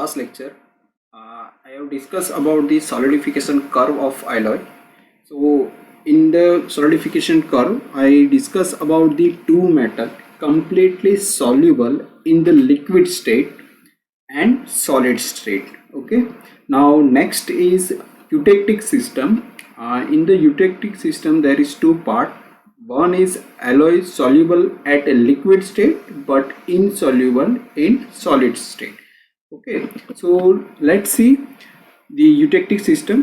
last lecture, I have discussed about the solidification curve of alloy. So, in the solidification curve, I discuss about the two metal completely soluble in the liquid state and solid state. Okay. Now, next is eutectic system. In the eutectic system, there is two part. One is alloy soluble at a liquid state but insoluble in solid state. Okay so let's see the eutectic system.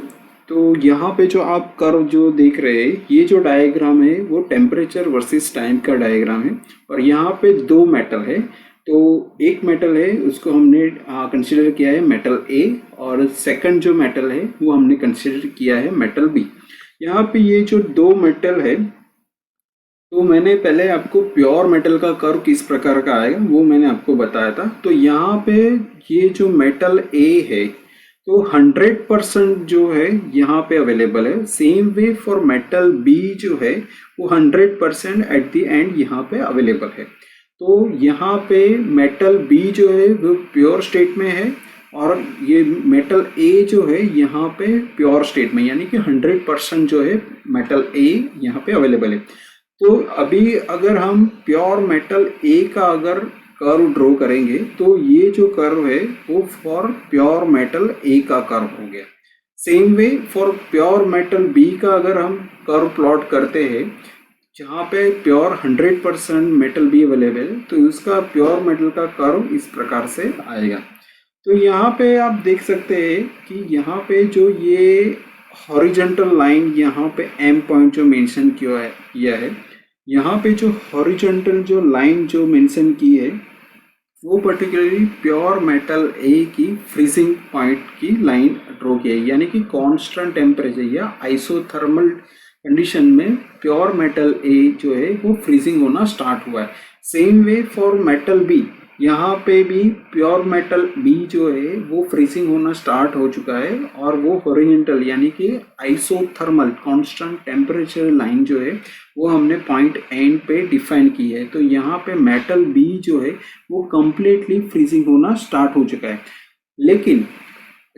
तो यहाँ पे जो आप curve जो देख रहे हैं, ये जो डायग्राम है वो टेम्परेचर वर्सेस टाइम का डायग्राम है। और यहाँ पे दो मेटल है, तो एक मेटल है उसको हमने कंसिडर किया है मेटल ए, और सेकंड जो मेटल है वो हमने कंसिडर किया है मेटल बी। यहाँ पे ये जो दो मेटल है, तो मैंने पहले आपको प्योर मेटल का कर्व किस प्रकार का आएगा वो मैंने आपको बताया था। तो यहाँ पे ये जो मेटल ए है तो 100% जो है यहाँ पे अवेलेबल है। Same way for metal B जो है वो 100% एट द एंड यहाँ पे अवेलेबल है। तो यहाँ पे मेटल बी जो है वो प्योर स्टेट में है, और ये मेटल ए जो है यहाँ पे प्योर स्टेट में, यानी कि 100% जो है मेटल ए यहाँ पे अवेलेबल है। तो अभी अगर हम प्योर मेटल ए का अगर कर्व ड्रॉ करेंगे तो ये जो कर्व है वो फॉर प्योर मेटल ए का कर्व हो गया। Same way for pure metal B का अगर हम कर्व प्लॉट करते हैं जहाँ पे प्योर 100% मेटल बी अवेलेबल है, तो उसका प्योर मेटल का कर्व इस प्रकार से आएगा। तो यहाँ पे आप देख सकते हैं कि यहाँ पे जो ये हॉरिजॉन्टल लाइन यहाँ पे एम पॉइंट जो मेंशन किया है, यहाँ पे जो हॉरिजॉन्टल जो लाइन जो मेंशन की है वो पर्टिकुलरली प्योर मेटल ए की फ्रीजिंग पॉइंट की लाइन ड्रॉ की है, यानी कि कांस्टेंट टेम्परेचर या आइसोथर्मल कंडीशन में प्योर मेटल ए जो है वो फ्रीजिंग होना स्टार्ट हुआ है। Same way for metal B, यहाँ पे भी प्योर मेटल बी जो है वो फ्रीजिंग होना स्टार्ट हो चुका है, और वो हॉरिजॉन्टल यानी कि आइसोथर्मल कांस्टेंट टेम्परेचर लाइन जो है वो हमने पॉइंट एंड पे डिफाइन की है। तो यहाँ पे मेटल बी जो है वो कम्प्लीटली फ्रीजिंग होना स्टार्ट हो चुका है। लेकिन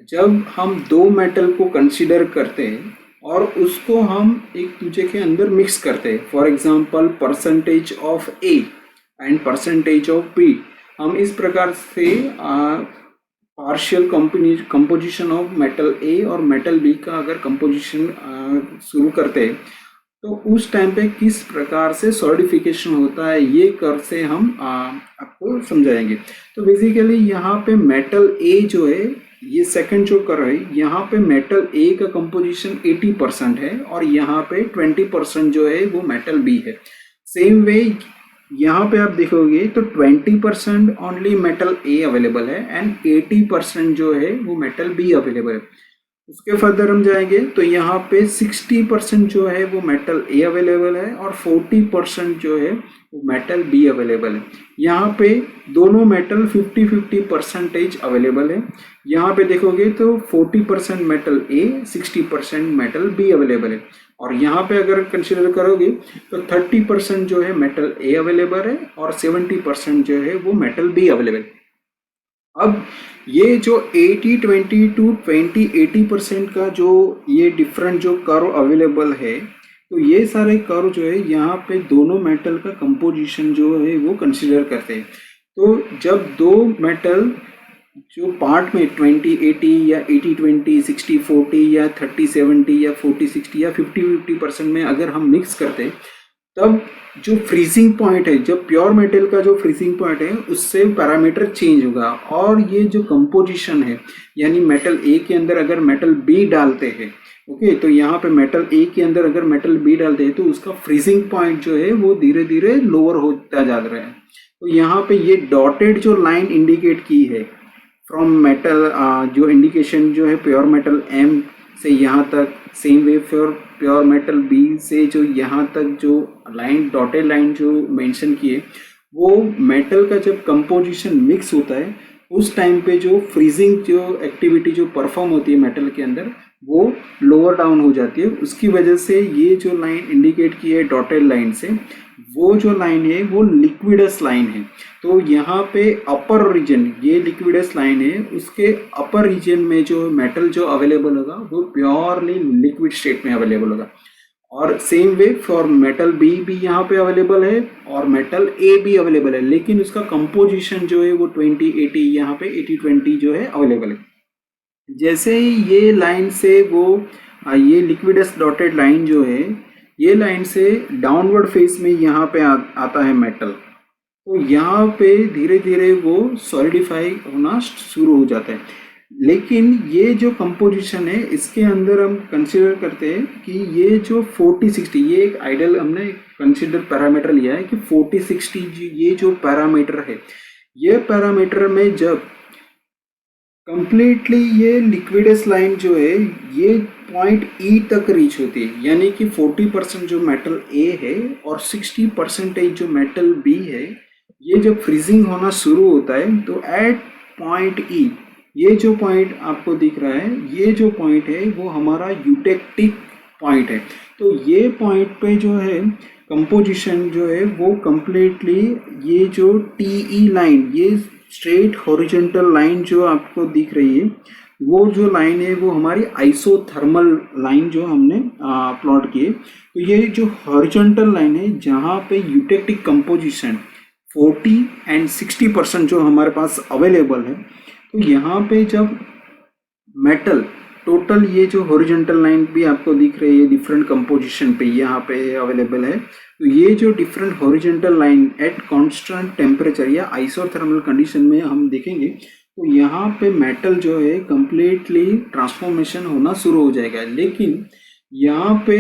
जब हम दो मेटल को कंसिडर करते हैं और उसको हम एक दूसरे के अंदर मिक्स करते हैं, for example percentage of A and percentage of B, हम इस प्रकार से partial composition of metal A और मेटल बी का अगर कंपोजिशन शुरू करते हैं तो उस टाइम पे किस प्रकार से सॉलिडिफिकेशन होता है ये कर्व से हम आपको समझाएंगे। तो बेसिकली यहाँ पे मेटल ए जो है, ये सेकंड जो कर्व है, यहाँ पे मेटल ए का कंपोजिशन 80% है और यहाँ पे 20% जो है वो मेटल बी है। सेम वे यहाँ पे आप देखोगे तो 20% ओनली मेटल ए अवेलेबल है एंड 80% जो है वो मेटल बी अवेलेबल है। उसके फर्दर हम जाएंगे तो यहाँ पे 60% जो है वो मेटल ए अवेलेबल है और 40% जो है वो मेटल बी अवेलेबल है। यहाँ पे दोनों मेटल 50-50% अवेलेबल है। यहाँ पे देखोगे तो 40% metal A, 60% metal be available है। और यहाँ पे अगर कंसिडर करोगे तो 30% जो है मेटल ए अवेलेबल है और 70% जो है वो मेटल बी अवेलेबल है। अब ये जो 80-20 टू 20-80% का जो ये डिफरेंट जो कर्व अवेलेबल है, तो ये सारे कर्व जो है यहाँ पे दोनों मेटल का कंपोजिशन जो है वो कंसिडर करते हैं। तो जब दो मेटल जो पार्ट में 20-80 या 80-20, 60-40 या 30-70 या 40-60 या 50-50% में अगर हम मिक्स करते हैं, तब जो फ्रीजिंग पॉइंट है, जब प्योर मेटल का जो फ्रीजिंग पॉइंट है उससे पैरामीटर चेंज होगा। और ये जो कंपोजिशन है, यानी मेटल ए के अंदर अगर मेटल बी डालते हैं, ओके, तो यहाँ पे मेटल ए के अंदर अगर मेटल बी डालते हैं तो उसका फ्रीजिंग पॉइंट जो है वो धीरे धीरे लोअर होता जा रहा है। तो यहाँ पे ये डॉटेड जो लाइन इंडिकेट की है फ्रॉम मेटल, जो इंडिकेशन जो है प्योर मेटल एम से यहाँ तक, same way for pure metal B से जो यहाँ तक जो लाइन डॉटेड लाइन जो मेंशन किए, वो मेटल का जब कंपोजिशन मिक्स होता है उस टाइम पे जो फ्रीजिंग जो एक्टिविटी जो परफॉर्म होती है मेटल के अंदर वो लोअर डाउन हो जाती है। उसकी वजह से ये जो लाइन इंडिकेट की है डॉटेड लाइन से, वो जो लाइन है वो लिक्विडस लाइन है। तो यहाँ पे अपर रीजन, ये लिक्विडस लाइन है, उसके अपर रीजन में जो मेटल जो अवेलेबल होगा वो प्योरली लिक्विड स्टेट में अवेलेबल होगा। और same way for metal B भी यहाँ पे अवेलेबल है और मेटल ए भी अवेलेबल है, लेकिन उसका कंपोजिशन जो है वो 20-80, यहाँ पे 80-20 जो है अवेलेबल है। जैसे ही ये लाइन से वो ये लिक्विडस डॉटेड लाइन जो है, ये लाइन से डाउनवर्ड फेस में यहाँ पे आता है मेटल, तो यहाँ पे धीरे धीरे वो सॉलिडिफाई होना शुरू हो जाता है। लेकिन ये जो कंपोजिशन है इसके अंदर हम कंसिडर करते हैं कि ये जो 40-60, ये एक आइडियल हमने कंसिडर पैरामीटर लिया है कि 40-60 ये जो पैरामीटर है, ये पैरामीटर में जब कंप्लीटली ये लिक्विडस लाइन जो है ये पॉइंट ई तक रीच होती है, यानी कि 40% जो मेटल ए है और 60% जो मेटल बी है, ये जब फ्रीजिंग होना शुरू होता है तो एट पॉइंट ई, ये जो पॉइंट आपको दिख रहा है, ये जो पॉइंट है वो हमारा यूटेक्टिक पॉइंट है। तो ये पॉइंट पे जो है कंपोजिशन जो है वो कंप्लीटली ये जो टी लाइन, ये स्ट्रेट हॉरिजॉन्टल लाइन जो आपको दिख रही है, वो जो लाइन है वो हमारी आइसोथर्मल लाइन जो हमने प्लॉट की है। तो ये जो हॉरिजॉन्टल लाइन है जहाँ पे यूटेक्टिक कंपोजिशन 40 एंड 60% जो हमारे पास अवेलेबल है, तो यहाँ पे जब मेटल टोटल, ये जो हॉरिजॉन्टल लाइन भी आपको दिख रही है डिफरेंट कंपोजिशन पे यहाँ पे अवेलेबल है, तो ये जो different horizontal line at constant temperature या आइसोथर्मल कंडीशन में हम देखेंगे, तो यहाँ पे मेटल जो है कंप्लीटली ट्रांसफॉर्मेशन होना शुरू हो जाएगा। लेकिन यहाँ पे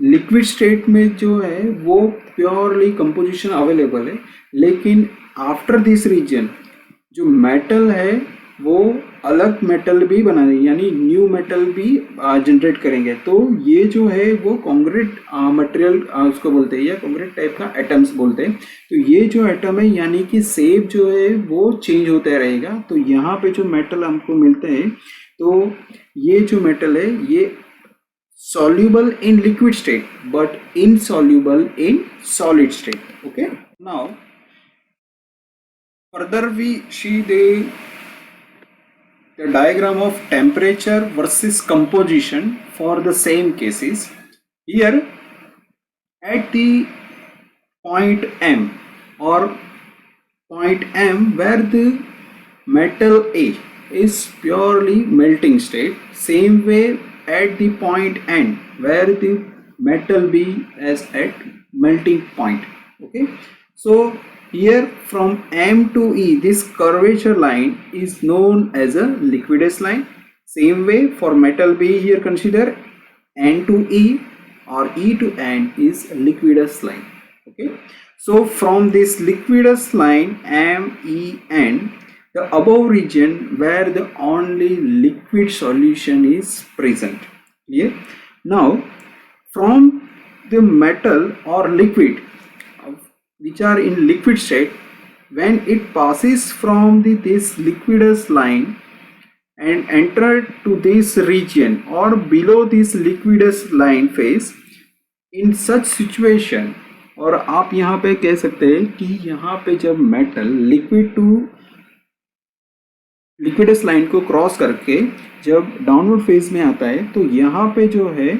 लिक्विड स्टेट में जो है वो प्योरली कंपोजिशन अवेलेबल है, लेकिन आफ्टर दिस रीजन जो मेटल है वो अलग मेटल भी बना देंगे, यानी न्यू मेटल भी जनरेट करेंगे। तो ये जो है वो कॉन्क्रीट मटेरियल उसको बोलते हैं, या कॉन्क्रीट टाइप का एटम्स बोलते हैं। तो ये जो एटम है यानी कि शेप जो है वो चेंज होता रहेगा। तो यहाँ पे जो मेटल हमको मिलते हैं, तो ये जो मेटल है ये soluble in liquid state but insoluble in solid state. Okay, now further we see the diagram of temperature versus composition for the same cases. Here at the point M or point M where the metal A is purely melting state, same way at the point N where the metal B is at melting point. Okay, so here from M to E, this curvature line is known as a liquidus line. Same way for metal B, here consider N to E or E to N is liquidus line. Okay, so from this liquidus line M, E, N, the above region where the only liquid solution is present. Clear? Now from the metal or liquid which are in liquid state, when it passes from this liquidus line and enter to this region or below this liquidus line phase, in such situation, और आप यहाँ पे कह सकते हैं कि यहाँ पे जब metal liquid to liquidus line को क्रॉस करके जब डाउनवर्ड फेज में आता है, तो यहाँ पे जो है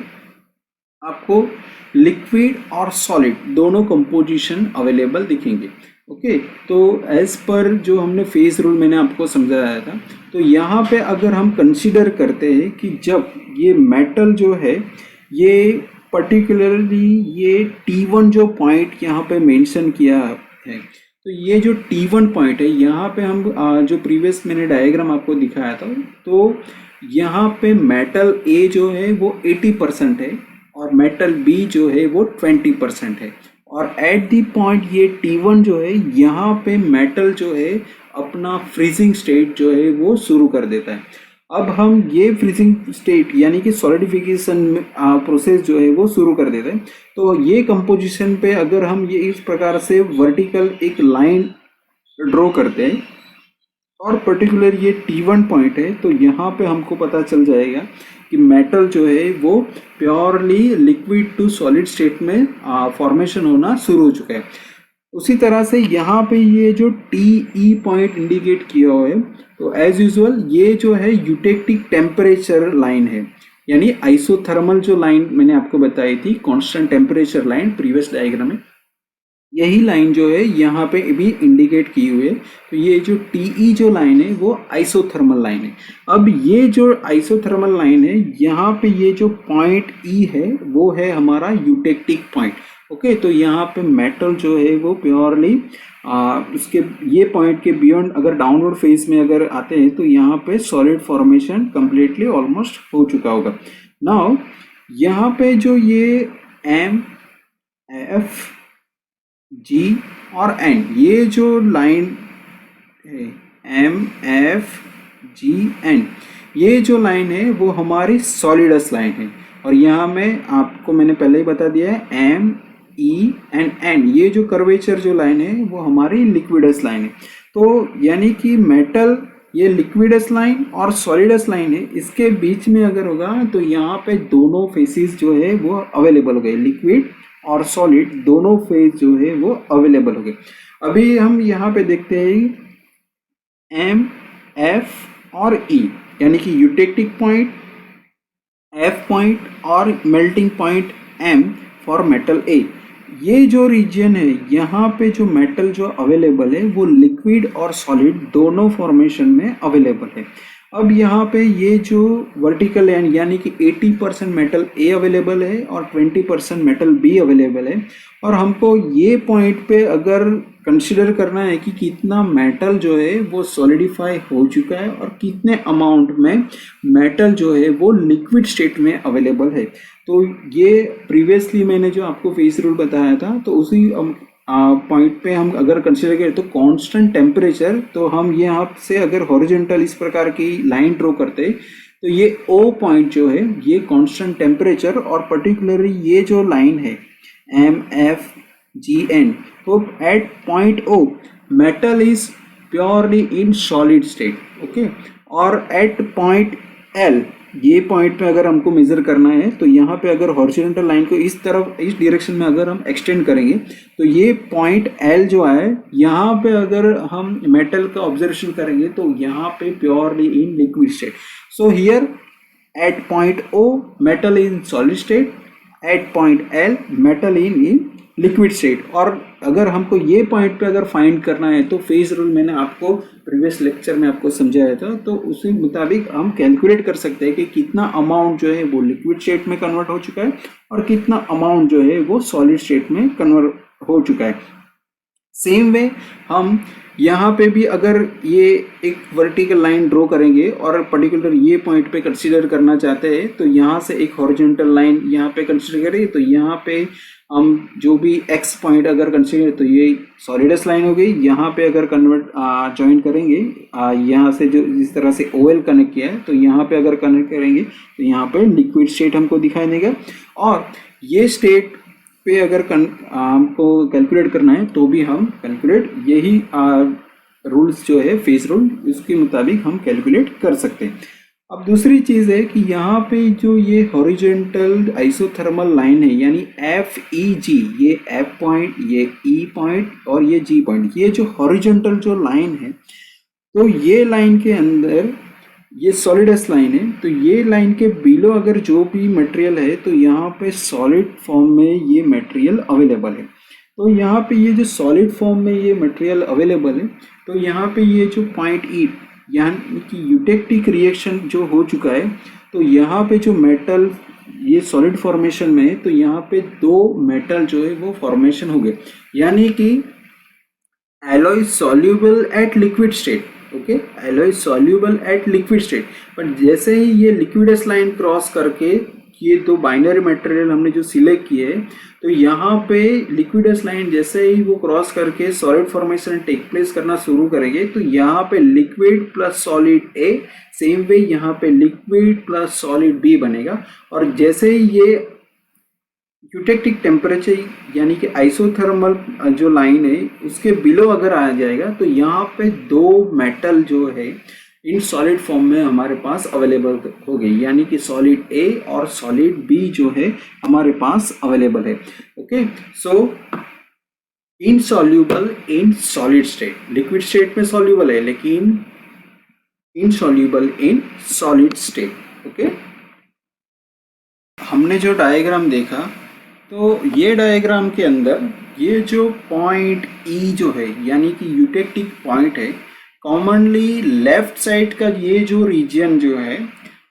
आपको लिक्विड और सॉलिड दोनों कंपोजिशन अवेलेबल दिखेंगे। ओके, तो एज पर जो हमने फेज रूल मैंने आपको समझाया था, तो यहाँ पे अगर हम कंसीडर करते हैं कि जब ये मेटल जो है ये पर्टिकुलरली ये T1 जो पॉइंट यहाँ पे मेंशन किया है, तो ये जो T1 पॉइंट है यहाँ पे हम जो प्रीवियस मैंने डायग्राम आपको दिखाया था, तो यहाँ पे मेटल A जो है वो 80% है और मेटल B जो है वो 20% है। और एट दी पॉइंट ये T1 जो है यहाँ पे मेटल जो है अपना फ्रीजिंग स्टेट जो है वो शुरू कर देता है। अब हम ये फ्रीजिंग स्टेट यानी कि सॉलिडिफिकेशन प्रोसेस जो है वो शुरू कर देते हैं। तो ये कंपोजिशन पे अगर हम ये इस प्रकार से वर्टिकल एक लाइन ड्रॉ करते हैं, और पर्टिकुलर ये T1 पॉइंट है, तो यहाँ पे हमको पता चल जाएगा कि मेटल जो है वो purely liquid to solid state में फॉर्मेशन होना शुरू हो चुका है। उसी तरह से यहाँ पे ये जो TE पॉइंट इंडिकेट किया हुआ है, तो एज यूजुअल ये जो है यूटेक्टिक टेम्परेचर लाइन है, यानी आइसोथर्मल जो लाइन मैंने आपको बताई थी, constant temperature line previous diagram में, यही लाइन जो है यहाँ पे भी इंडिकेट की हुई है। तो ये जो TE जो लाइन है वो आइसोथर्मल लाइन है। अब ये जो आइसोथर्मल लाइन है, यहाँ पे ये जो पॉइंट E है वो है हमारा यूटेक्टिक पॉइंट। ओके, तो यहाँ पे मेटल जो है वो प्योरली उसके ये पॉइंट के बियॉन्ड अगर डाउनवर्ड फेज में अगर आते हैं तो यहाँ पे सॉलिड फॉर्मेशन कंप्लीटली ऑलमोस्ट हो चुका होगा। नाउ यहाँ पे जो ये M, F, G और N, ये जो लाइन है M, F, G, N, ये जो लाइन है वो हमारी सॉलिडस लाइन है। और यहाँ में आपको मैंने पहले ही बता दिया है M, E एंड N, ये जो कर्वेचर जो लाइन है वो हमारी लिक्विडस लाइन है। तो यानी कि मेटल ये लिक्विडस लाइन और सॉलिडस लाइन है, इसके बीच में अगर होगा तो यहाँ पे दोनों फेसेस जो है वो अवेलेबल हो गए, लिक्विड और सॉलिड दोनों फेज जो है वो अवेलेबल हो गए। अभी हम यहाँ पे देखते हैं M, F और E, यानी कि यूटेक्टिक पॉइंट, F पॉइंट और melting point M for metal A। ये जो रीजन है यहाँ पे जो मेटल जो अवेलेबल है वो लिक्विड और सॉलिड दोनों फॉर्मेशन में अवेलेबल है। अब यहाँ पे ये जो वर्टिकल लाइन यानी कि 80% मेटल A अवेलेबल है और 20% मेटल B अवेलेबल है, और हमको ये पॉइंट पे अगर कंसिडर करना है कि कितना मेटल जो है वो सॉलिडिफाई हो चुका है और कितने अमाउंट में मेटल जो है वो लिक्विड स्टेट में अवेलेबल है। तो ये प्रीवियसली मैंने जो आपको फेस रूल बताया था, तो उसी पॉइंट पे हम अगर कंसिडर करें तो कांस्टेंट टेम्परेचर, तो हम यहाँ से अगर हॉरिजॉन्टल इस प्रकार की लाइन ड्रॉ करते तो ये O पॉइंट जो है ये कांस्टेंट टेम्परेचर, और पर्टिकुलरली ये जो लाइन है M, F, G, N, तो at point O metal is purely in solid state. Okay, और एट पॉइंट L, ये पॉइंट पे अगर हमको मेजर करना है तो यहाँ पे अगर हॉरिजॉन्टल लाइन को इस तरफ इस डायरेक्शन में अगर हम एक्सटेंड करेंगे तो ये पॉइंट L जो है यहाँ पे अगर हम मेटल का ऑब्जर्वेशन करेंगे तो यहाँ पे purely in liquid state. So here at point O metal in solid state, at point L metal in liquid state. और अगर हमको ये पॉइंट पे अगर फाइंड करना है तो फेज रूल मैंने आपको प्रीवियस लेक्चर में आपको समझाया था, तो उसी मुताबिक हम कैलकुलेट कर सकते हैं कि कितना अमाउंट जो है वो लिक्विड स्टेट में कन्वर्ट हो चुका है और कितना अमाउंट जो है वो सॉलिड स्टेट में कन्वर्ट हो चुका है। सेम वे हम यहाँ पे भी अगर ये एक वर्टिकल लाइन ड्रॉ करेंगे और पर्टिकुलर ये पॉइंट पे कंसीडर करना चाहते हैं तो यहाँ से एक हॉरिजॉन्टल लाइन यहाँ पे कंसीडर करेंगे, तो यहाँ पे हम जो भी x पॉइंट अगर कंसीडर तो ये सॉलिडस लाइन हो गई। यहाँ पे अगर कन्वर्ट ज्वाइन करेंगे यहाँ से जो जिस तरह से OL कनेक्ट किया है तो यहाँ पे अगर कनेक्ट करेंगे तो यहाँ पे लिक्विड स्टेट हमको दिखाई देगा। और ये स्टेट पे अगर हमको कैलकुलेट करना है तो भी हम कैलकुलेट यही रूल्स जो है फेज रूल उसके मुताबिक हम कैलकुलेट कर सकते हैं। अब दूसरी चीज़ है कि यहाँ पे जो ये हॉरिजॉन्टल आइसोथर्मल लाइन है यानी FEG, ये F पॉइंट, ये E पॉइंट और ये G पॉइंट, ये जो हॉरिजॉन्टल जो लाइन है तो ये लाइन के अंदर ये सॉलिडस लाइन है, तो ये लाइन के बिलो अगर जो भी मटेरियल है तो यहाँ पे सॉलिड फॉर्म में ये मटेरियल अवेलेबल है। तो यहाँ पे ये जो सॉलिड फॉर्म में ये मटेरियल अवेलेबल है तो यहाँ पे ये जो पॉइंट E यानी कि यूटेक्टिक रिएक्शन जो हो चुका है, तो यहाँ पे जो मेटल ये सॉलिड फॉर्मेशन में है तो यहाँ पे दो मेटल जो है वो फॉर्मेशन हो गए, यानी कि alloy soluble at liquid state. Okay, alloy soluble at liquid state, but जैसे ही ये लिक्विडस लाइन क्रॉस करके ये दो बाइनरी मटेरियल हमने जो सिलेक्ट किए तो यहाँ पे लिक्विडस लाइन जैसे ही वो क्रॉस करके सॉलिड फॉर्मेशन टेक प्लेस करना शुरू करेंगे तो यहाँ पे liquid plus solid A, same way यहाँ पे लिक्विड प्लस सॉलिड B बनेगा। और जैसे ही यूटेक्टिक टेम्परेचर यानी कि आइसोथर्मल जो लाइन है उसके बिलो अगर आ जाएगा तो यहाँ पे दो मेटल जो है इन सॉलिड फॉर्म में हमारे पास अवेलेबल हो गई, यानी कि सॉलिड ए और सॉलिड बी जो है हमारे पास अवेलेबल है। Okay, so insoluble in solid state, liquid state में सॉल्यूबल है लेकिन insoluble in solid state. Okay, हमने जो डायग्राम देखा तो ये डायग्राम के अंदर ये जो पॉइंट ई जो है यानी कि यूटेक्टिक पॉइंट है, कॉमनली लेफ्ट साइड का ये जो रीजन जो है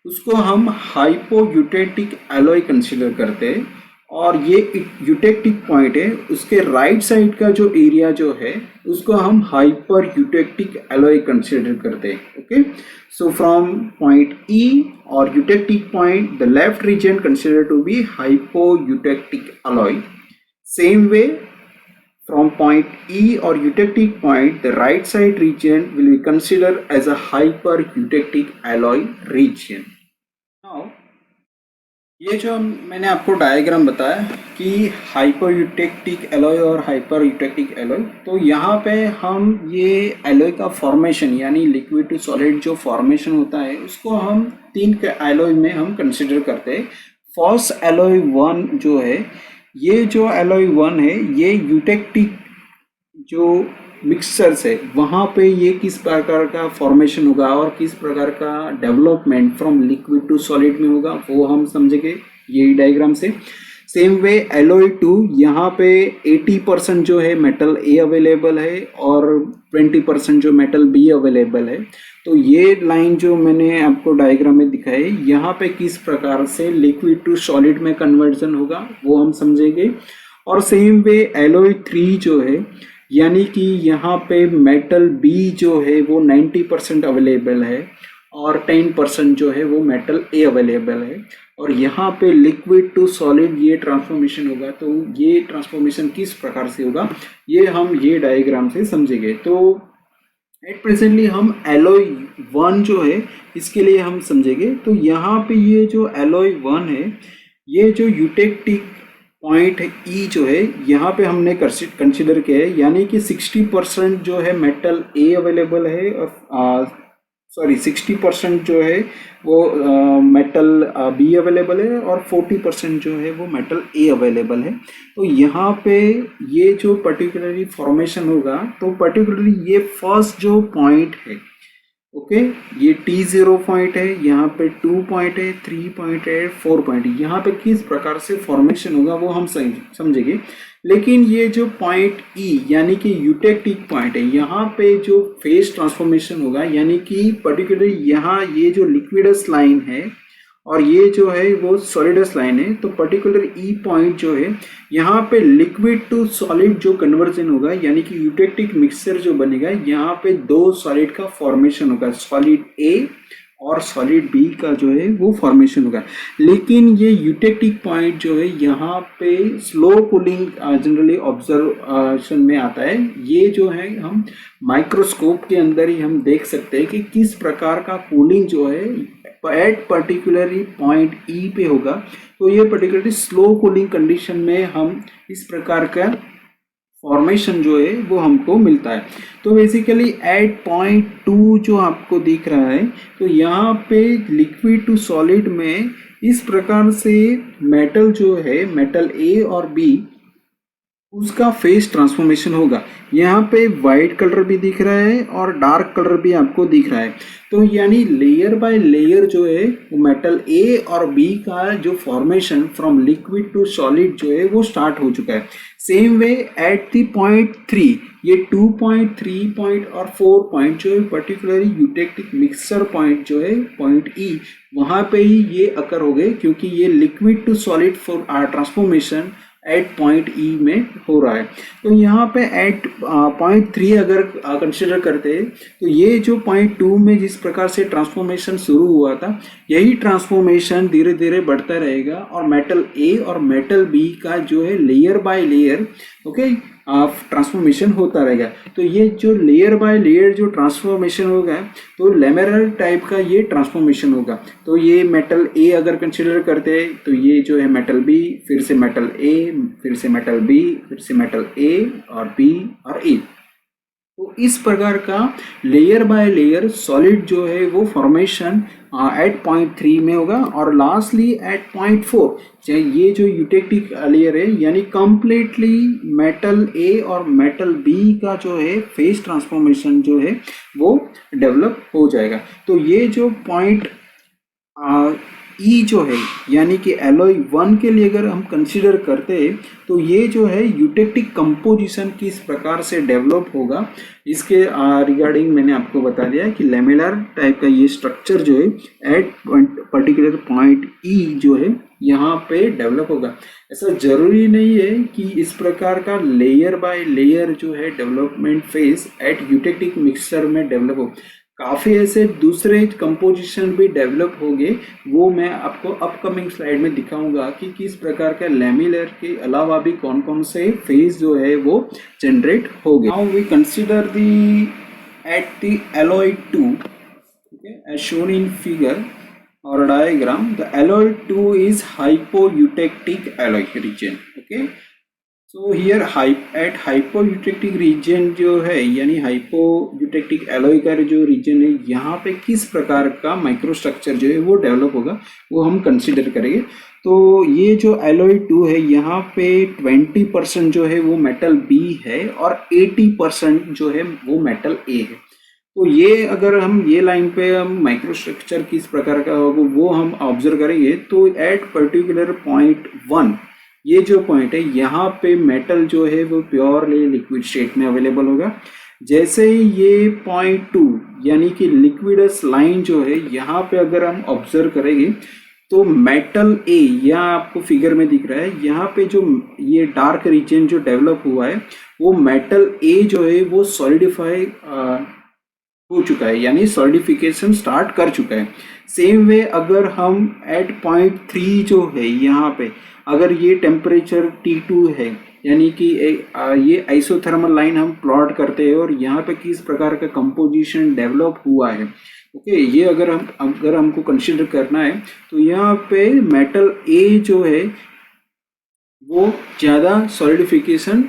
उसको हम हाइपोयूटेक्टिक एलॉय कंसीडर करते हैं, और ये यूटेक्टिक पॉइंट है उसके राइट साइड का जो एरिया जो है उसको हम हाइपर यूटेक्टिक एलॉय कंसीडर करते हैं। Okay, so from point E और eutectic point the left region consider to be hypoeutectic alloy. Same way from point E or eutectic point, the right side region will be considered as a hyper-eutectic alloy region. Now, ये जो मैंने आपको diagram बताया कि hyper-eutectic alloy और hyper-eutectic alloy, तो यहाँ पे हम ये एलॉय का फॉर्मेशन यानी लिक्विड टू सॉलिड जो फॉर्मेशन होता है उसको हम तीन एलॉय में हम कंसिडर करते हैं। फर्स्ट एलॉय 1 जो है, ये जो एलॉय 1 है ये यूटेक्टिक जो मिक्सचर्स है वहाँ पे ये किस प्रकार का फॉर्मेशन होगा और किस प्रकार का development from liquid to solid में होगा वो हम समझेंगे यही डायग्राम से। सेम वे एलॉय 2, यहाँ पे 80% जो है मेटल ए अवेलेबल है और 20% जो मेटल बी अवेलेबल है। तो ये लाइन जो मैंने आपको डायग्राम में दिखाई, यहाँ पे किस प्रकार से लिक्विड टू सॉलिड में कन्वर्जन होगा वो हम समझेंगे। और सेम वे एलॉय 3 जो है, यानी कि यहाँ पे मेटल बी जो है वो 90% अवेलेबल है और 10% जो है वो मेटल ए अवेलेबल है, और यहाँ पे लिक्विड टू सॉलिड ये ट्रांसफॉर्मेशन होगा। तो ये ट्रांसफॉर्मेशन किस प्रकार से होगा ये हम ये डायग्राम से समझेंगे। तो एट प्रेजेंटली हम एलॉय 1 जो है इसके लिए हम समझेंगे। तो यहाँ पे ये जो एलॉय 1 है, ये जो यूटेक्टिक पॉइंट ई जो है यहाँ पे हमने कंसिडर किया है, यानी कि 60% जो है मेटल ए अवेलेबल है और 60% जो है वो मेटल बी अवेलेबल है और 40% जो है वो मेटल ए अवेलेबल है। तो यहाँ पे ये जो पर्टिकुलरली फॉर्मेशन होगा, तो पर्टिकुलरली ये फर्स्ट जो पॉइंट है, ओके, ये T0 पॉइंट है, यहाँ पे 2 पॉइंट है, 3 पॉइंट है, 4 पॉइंट है, यहाँ पे किस प्रकार से फॉर्मेशन होगा वो हम समझेंगे। लेकिन ये जो पॉइंट ई यानी कि यूटेक्टिक पॉइंट है, यहाँ पे जो फेज ट्रांसफॉर्मेशन होगा, यानी कि पर्टिकुलरली यहाँ ये जो लिक्विडस लाइन है और ये जो है वो सॉलिडस लाइन है, तो पर्टिकुलर ई पॉइंट जो है यहाँ पे लिक्विड टू सॉलिड जो कन्वर्जन होगा, यानी कि यूटेक्टिक मिक्सचर जो बनेगा, यहाँ पे दो सॉलिड का फॉर्मेशन होगा, सॉलिड ए और सॉलिड बी का जो है वो फॉर्मेशन होगा। लेकिन ये यूटेक्टिक पॉइंट जो है यहाँ पे स्लो कूलिंग जनरली ऑब्जर्वेशन में आता है। ये जो है हम माइक्रोस्कोप के अंदर ही हम देख सकते हैं कि किस प्रकार का कूलिंग जो है एट पर्टिकुलरली पॉइंट ई पे होगा। तो ये पर्टिकुलरली स्लो कूलिंग कंडीशन में हम इस प्रकार का फॉर्मेशन जो है वो हमको मिलता है। तो बेसिकली एट पॉइंट 2 जो आपको दिख रहा है, तो यहाँ पे लिक्विड टू सॉलिड में इस प्रकार से मेटल जो है, मेटल ए और बी, उसका फेज ट्रांसफॉर्मेशन होगा। यहाँ पे वाइट कलर भी दिख रहा है और डार्क कलर भी आपको दिख रहा है। तो यानी लेयर बाय लेयर जो है वो मेटल ए और बी का जो formation from liquid to solid जो है वो स्टार्ट हो चुका है। Same way at the point 3, ये 2 पॉइंट, 3 पॉइंट और 4 पॉइंट जो है पर्टिकुलरली यूटेक्टिक मिक्सचर पॉइंट जो है पॉइंट ई, वहाँ पे ही ये अकर हो गए, क्योंकि ये liquid to solid for transformation at point E में हो रहा है। तो यहाँ पे एट पॉइंट 3 अगर कंसिडर करते हैं, तो ये जो पॉइंट 2 में जिस प्रकार से ट्रांसफॉर्मेशन शुरू हुआ था, यही ट्रांसफॉर्मेशन धीरे धीरे बढ़ता रहेगा और मेटल ए और मेटल बी का जो है layer by layer, okay, transformation होता रहेगा। तो ये जो लेयर बाय लेयर जो ट्रांसफॉर्मेशन होगा तो लेमिनर टाइप का ये ट्रांसफॉर्मेशन होगा। तो ये मेटल ए अगर कंसिडर करते हैं तो ये जो है मेटल बी, फिर से मेटल ए, फिर से मेटल बी, फिर से मेटल ए और बी और ए। तो इस प्रकार का लेयर बाय लेयर सॉलिड जो है वो फॉर्मेशन एट पॉइंट 3 में होगा और लास्टली एट पॉइंट 4 ये जो यूटेक्टिक लेयर है यानी कंप्लीटली मेटल ए और मेटल बी का जो है फेज ट्रांसफॉर्मेशन जो है वो डेवलप हो जाएगा। तो ये जो पॉइंट ई जो है यानी कि एलॉय 1 के लिए अगर हम कंसीडर करते हैं तो ये जो है यूटेक्टिक कंपोजिशन किस प्रकार से डेवलप होगा इसके रिगार्डिंग मैंने आपको बता दिया है कि लेमिलर टाइप का ये स्ट्रक्चर जो है एट पर्टिकुलर पॉइंट ई जो है यहाँ पे डेवलप होगा। ऐसा जरूरी नहीं है कि इस प्रकार का लेयर बाय लेयर जो है development phase at eutectic mixture में डेवलप हो, काफ़ी ऐसे दूसरे कंपोजिशन भी डेवलप होंगे, वो मैं आपको अपकमिंग स्लाइड में दिखाऊंगा कि किस प्रकार का लेमिलर के अलावा भी कौन कौन से फेज जो है वो जनरेट हो गए। Now we consider the at the alloy 2, okay, as shown in figure or diagram. The alloy 2 is hypoeutectic alloy region. Okay. So here at hypoeutectic region जो है यानी hypoeutectic alloy का जो region है यहाँ पे किस प्रकार का माइक्रोस्ट्रक्चर जो है वो डेवलप होगा वो हम कंसिडर करेंगे। तो ये जो alloy 2 है यहाँ पे 20% जो है वो मेटल B है और 80% जो है वो मेटल A है। तो ये अगर हम ये लाइन पे हम माइक्रोस्ट्रक्चर किस प्रकार का होगा वो हम ऑब्जर्व करेंगे तो एट पर्टिकुलर पॉइंट 1 ये जो पॉइंट है यहाँ पे मेटल जो है वो प्योरली लिक्विड स्टेट में अवेलेबल होगा। जैसे ही ये पॉइंट 2 यानी कि लिक्विडस लाइन जो है यहाँ पे अगर हम ऑब्जर्व करेंगे तो मेटल ए यहाँ आपको फिगर में दिख रहा है, यहाँ पे जो ये डार्क रीजन जो डेवलप हुआ है वो मेटल ए जो है वो सॉलिडिफाई हो चुका है यानी सॉलिडिफिकेशन स्टार्ट कर चुका है। सेम वे अगर हम एट पॉइंट 3 जो है यहाँ पे अगर ये टेम्परेचर T2 है यानी कि ये आइसोथर्मल लाइन हम प्लॉट करते हैं और यहाँ पे किस प्रकार का कंपोजिशन डेवलप हुआ है। ओके, ये अगर हमको कंसिडर करना है तो यहाँ पे मेटल ए जो है वो ज़्यादा सॉलिडिफिकेशन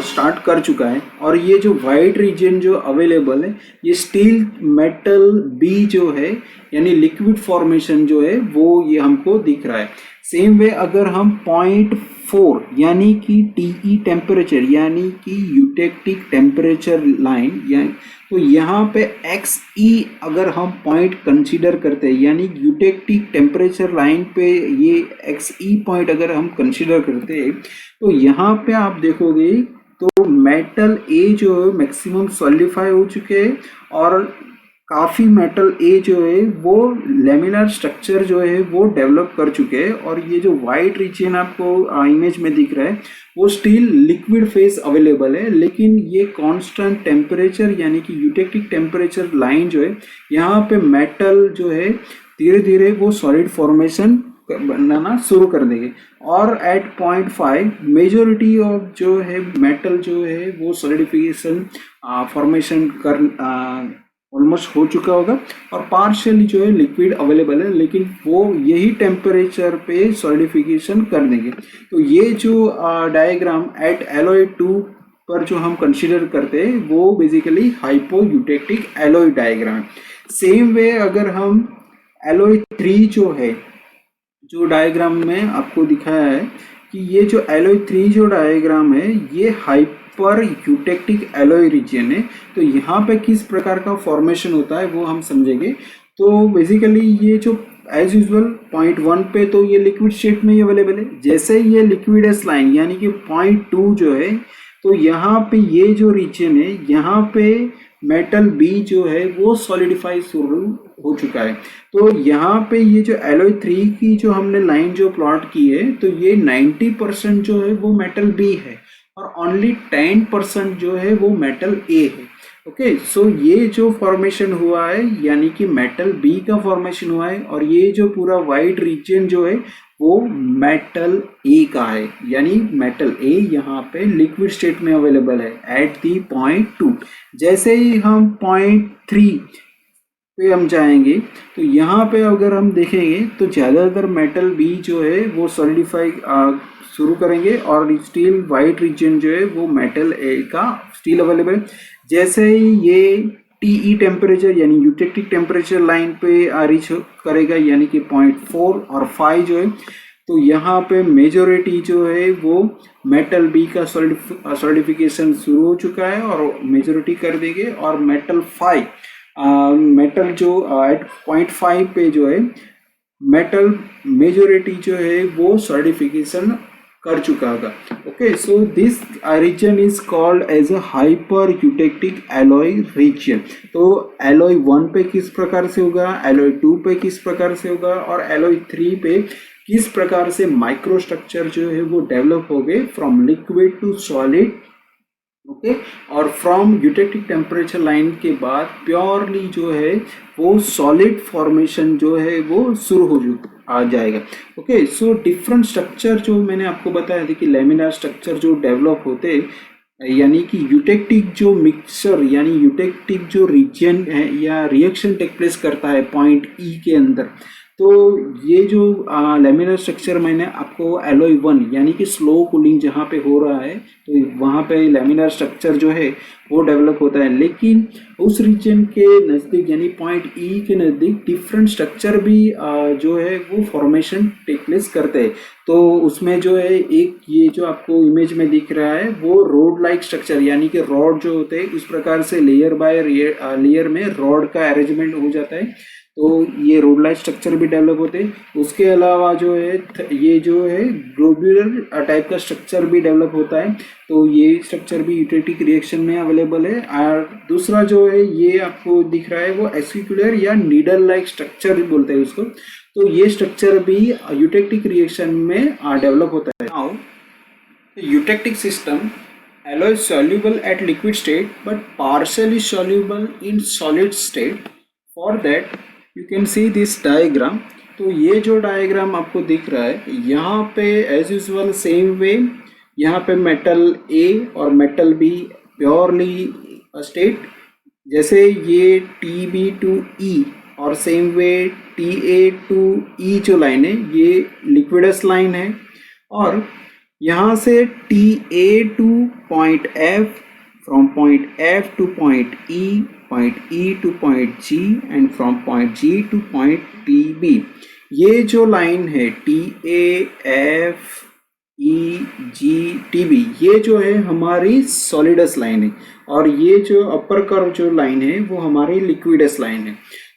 स्टार्ट कर चुका है और ये जो वाइट रीजन जो अवेलेबल है ये स्टील मेटल बी जो है यानी लिक्विड फॉर्मेशन जो है वो ये हमको दिख रहा है। सेम वे अगर हम पॉइंट 4 यानी कि टीई टेम्परेचर यानी कि यूटेक्टिक टेम्परेचर लाइन या तो यहाँ पे एक्स ई अगर हम पॉइंट कंसीडर करते हैं यानी यूटेक्टिक टेम्परेचर लाइन पे ये एक्स ई पॉइंट अगर हम कंसीडर करते हैं तो यहाँ पे आप देखोगे तो मेटल ए जो मैक्सिमम सॉलिडिफाई हो चुके हैं और काफ़ी मेटल ए जो है वो लेमिनर स्ट्रक्चर जो है वो डेवलप कर चुके हैं और ये जो वाइट रीजन आपको इमेज में दिख रहा है वो स्टिल लिक्विड फेज अवेलेबल है, लेकिन ये कांस्टेंट टेम्परेचर यानी कि यूटेक्टिक टेम्परेचर लाइन जो है यहाँ पे मेटल जो है धीरे धीरे वो सॉलिड फॉर्मेशन बनाना शुरू कर देंगे और एट पॉइंट 5 मेजोरिटी ऑफ जो है मेटल जो है वो सॉलिडिफिकेशन फॉर्मेशन कर ऑलमोस्ट हो चुका होगा और पार्शियली जो है लिक्विड अवेलेबल है, लेकिन वो यही टेम्परेचर पे सॉलिडिफिकेशन कर देंगे। तो ये जो डायग्राम एट एलॉय 2 पर जो हम कंसीडर करते हैं वो बेसिकली हाइपोयूटेक्टिक एलॉय डायग्राम है। सेम वे अगर हम एलॉय 3 जो है जो डायग्राम में आपको दिखाया है कि ये जो एलॉय 3 जो डायग्राम है ये हाइपर यूटेक्टिक एलॉय रीजन है। तो यहाँ पे किस प्रकार का फॉर्मेशन होता है वो हम समझेंगे। तो बेसिकली ये जो एज यूजुअल पॉइंट 1 पे तो ये लिक्विड स्टेट में ही अवेलेबल है। जैसे ही ये लिक्विडस लाइन यानी कि पॉइंट 2 जो है तो यहाँ पे ये जो रीजन है यहाँ पे मेटल बी जो है वो सॉलिडिफाई शुरू हो चुका है। तो यहाँ पे ये जो एलॉय 3 की जो हमने लाइन जो प्लॉट की है तो ये 90% जो है वो मेटल बी है और ओनली 10% जो है वो मेटल ए है। ओके, सो ये जो फॉर्मेशन हुआ है यानी कि मेटल बी का फॉर्मेशन हुआ है और ये जो पूरा वाइट रीजन जो है वो मेटल ए का है, यानी मेटल ए यहाँ पे लिक्विड स्टेट में अवेलेबल है एट दी पॉइंट 2। जैसे ही हम पॉइंट 3 पे हम जाएंगे तो यहाँ पे अगर हम देखेंगे तो ज़्यादातर मेटल बी जो है वो सॉलिडिफाई शुरू करेंगे और स्टील वाइट रीजन जो है वो मेटल ए का स्टील अवेलेबल है। जैसे ही ये टीई टेम्परेचर यानी यूटेक्टिक टेम्परेचर लाइन पे रीच करेगा, यानी कि पॉइंट 4 और 5 जो है, तो यहाँ पे मेजोरिटी जो है वो मेटल बी का सॉलिडिफिकेशन शुरू हो चुका है और मेजोरिटी कर देंगे। और मेटल 5 मेटल जो एट पॉइंट 5 पे जो है मेटल मेजोरिटी जो है वो सॉलिडिफिकेशन कर चुका होगा। Okay, so this region is called as a hyper eutectic alloy region. तो एलॉय 1 पे किस प्रकार से होगा, एलॉय 2 पे किस प्रकार से होगा और एलॉय 3 पे किस प्रकार से माइक्रो स्ट्रक्चर जो है वो डेवलप हो गए from liquid to solid. Okay, और फ्रॉम यूटेक्टिक टेम्परेचर लाइन के बाद प्योरली जो है वो सॉलिड फॉर्मेशन जो है वो शुरू हो आ जाएगा। ओके, सो डिफरेंट स्ट्रक्चर जो मैंने आपको बताया था कि लेमिनार स्ट्रक्चर जो डेवलप होते, यानी कि यूटेक्टिक जो मिक्सचर यानी यूटेक्टिक जो रीजन है या रिएक्शन टेक प्लेस करता है पॉइंट ई के अंदर, तो ये जो लेमिनर स्ट्रक्चर मैंने आपको एलॉय 1 यानी कि स्लो कूलिंग जहाँ पे हो रहा है तो वहाँ पे लेमिनर स्ट्रक्चर जो है वो डेवलप होता है। लेकिन उस रीजन के नज़दीक यानी पॉइंट ई के नज़दीक डिफरेंट स्ट्रक्चर भी जो है वो फॉर्मेशन टेक प्लेस करते हैं। तो उसमें जो है एक ये जो आपको इमेज में दिख रहा है वो रोड लाइक स्ट्रक्चर, यानी कि रॉड जो होते हैं इस प्रकार से लेयर बाय लेयर में रॉड का अरेंजमेंट हो जाता है, तो ये रोड लाइक स्ट्रक्चर भी डेवलप होते हैं। उसके अलावा जो है ये जो है ग्लोब्यूलर टाइप का स्ट्रक्चर भी डेवलप होता है, तो ये स्ट्रक्चर भी यूटेक्टिक रिएक्शन में अवेलेबल है। और दूसरा जो है ये आपको दिख रहा है वो एसिकुलर या नीडल लाइक स्ट्रक्चर बोलते हैं उसको, तो ये स्ट्रक्चर भी यूटेक्टिक रिएक्शन में डेवलप होता है। Now eutectic system alloy soluble at liquid state but partially soluble in solid state. For that you can see this diagram. तो ये जो डायग्राम आपको दिख रहा है यहाँ पे एज यूजल सेम वे यहाँ पे मेटल ए और मेटल बी प्योरली स्टेट, जैसे ये टी बी टू ई और same way T A to E जो लाइन है ये लिक्विडस लाइन है, और यहाँ से T A to point F, from point F to point E to point G and from point G to point T B, ये जो line है T A F E G T B ये जो है हमारी सॉलिडस लाइन है, और ये जो अपर कर्व जो लाइन है वो हमारी लिक्विडस लाइन है।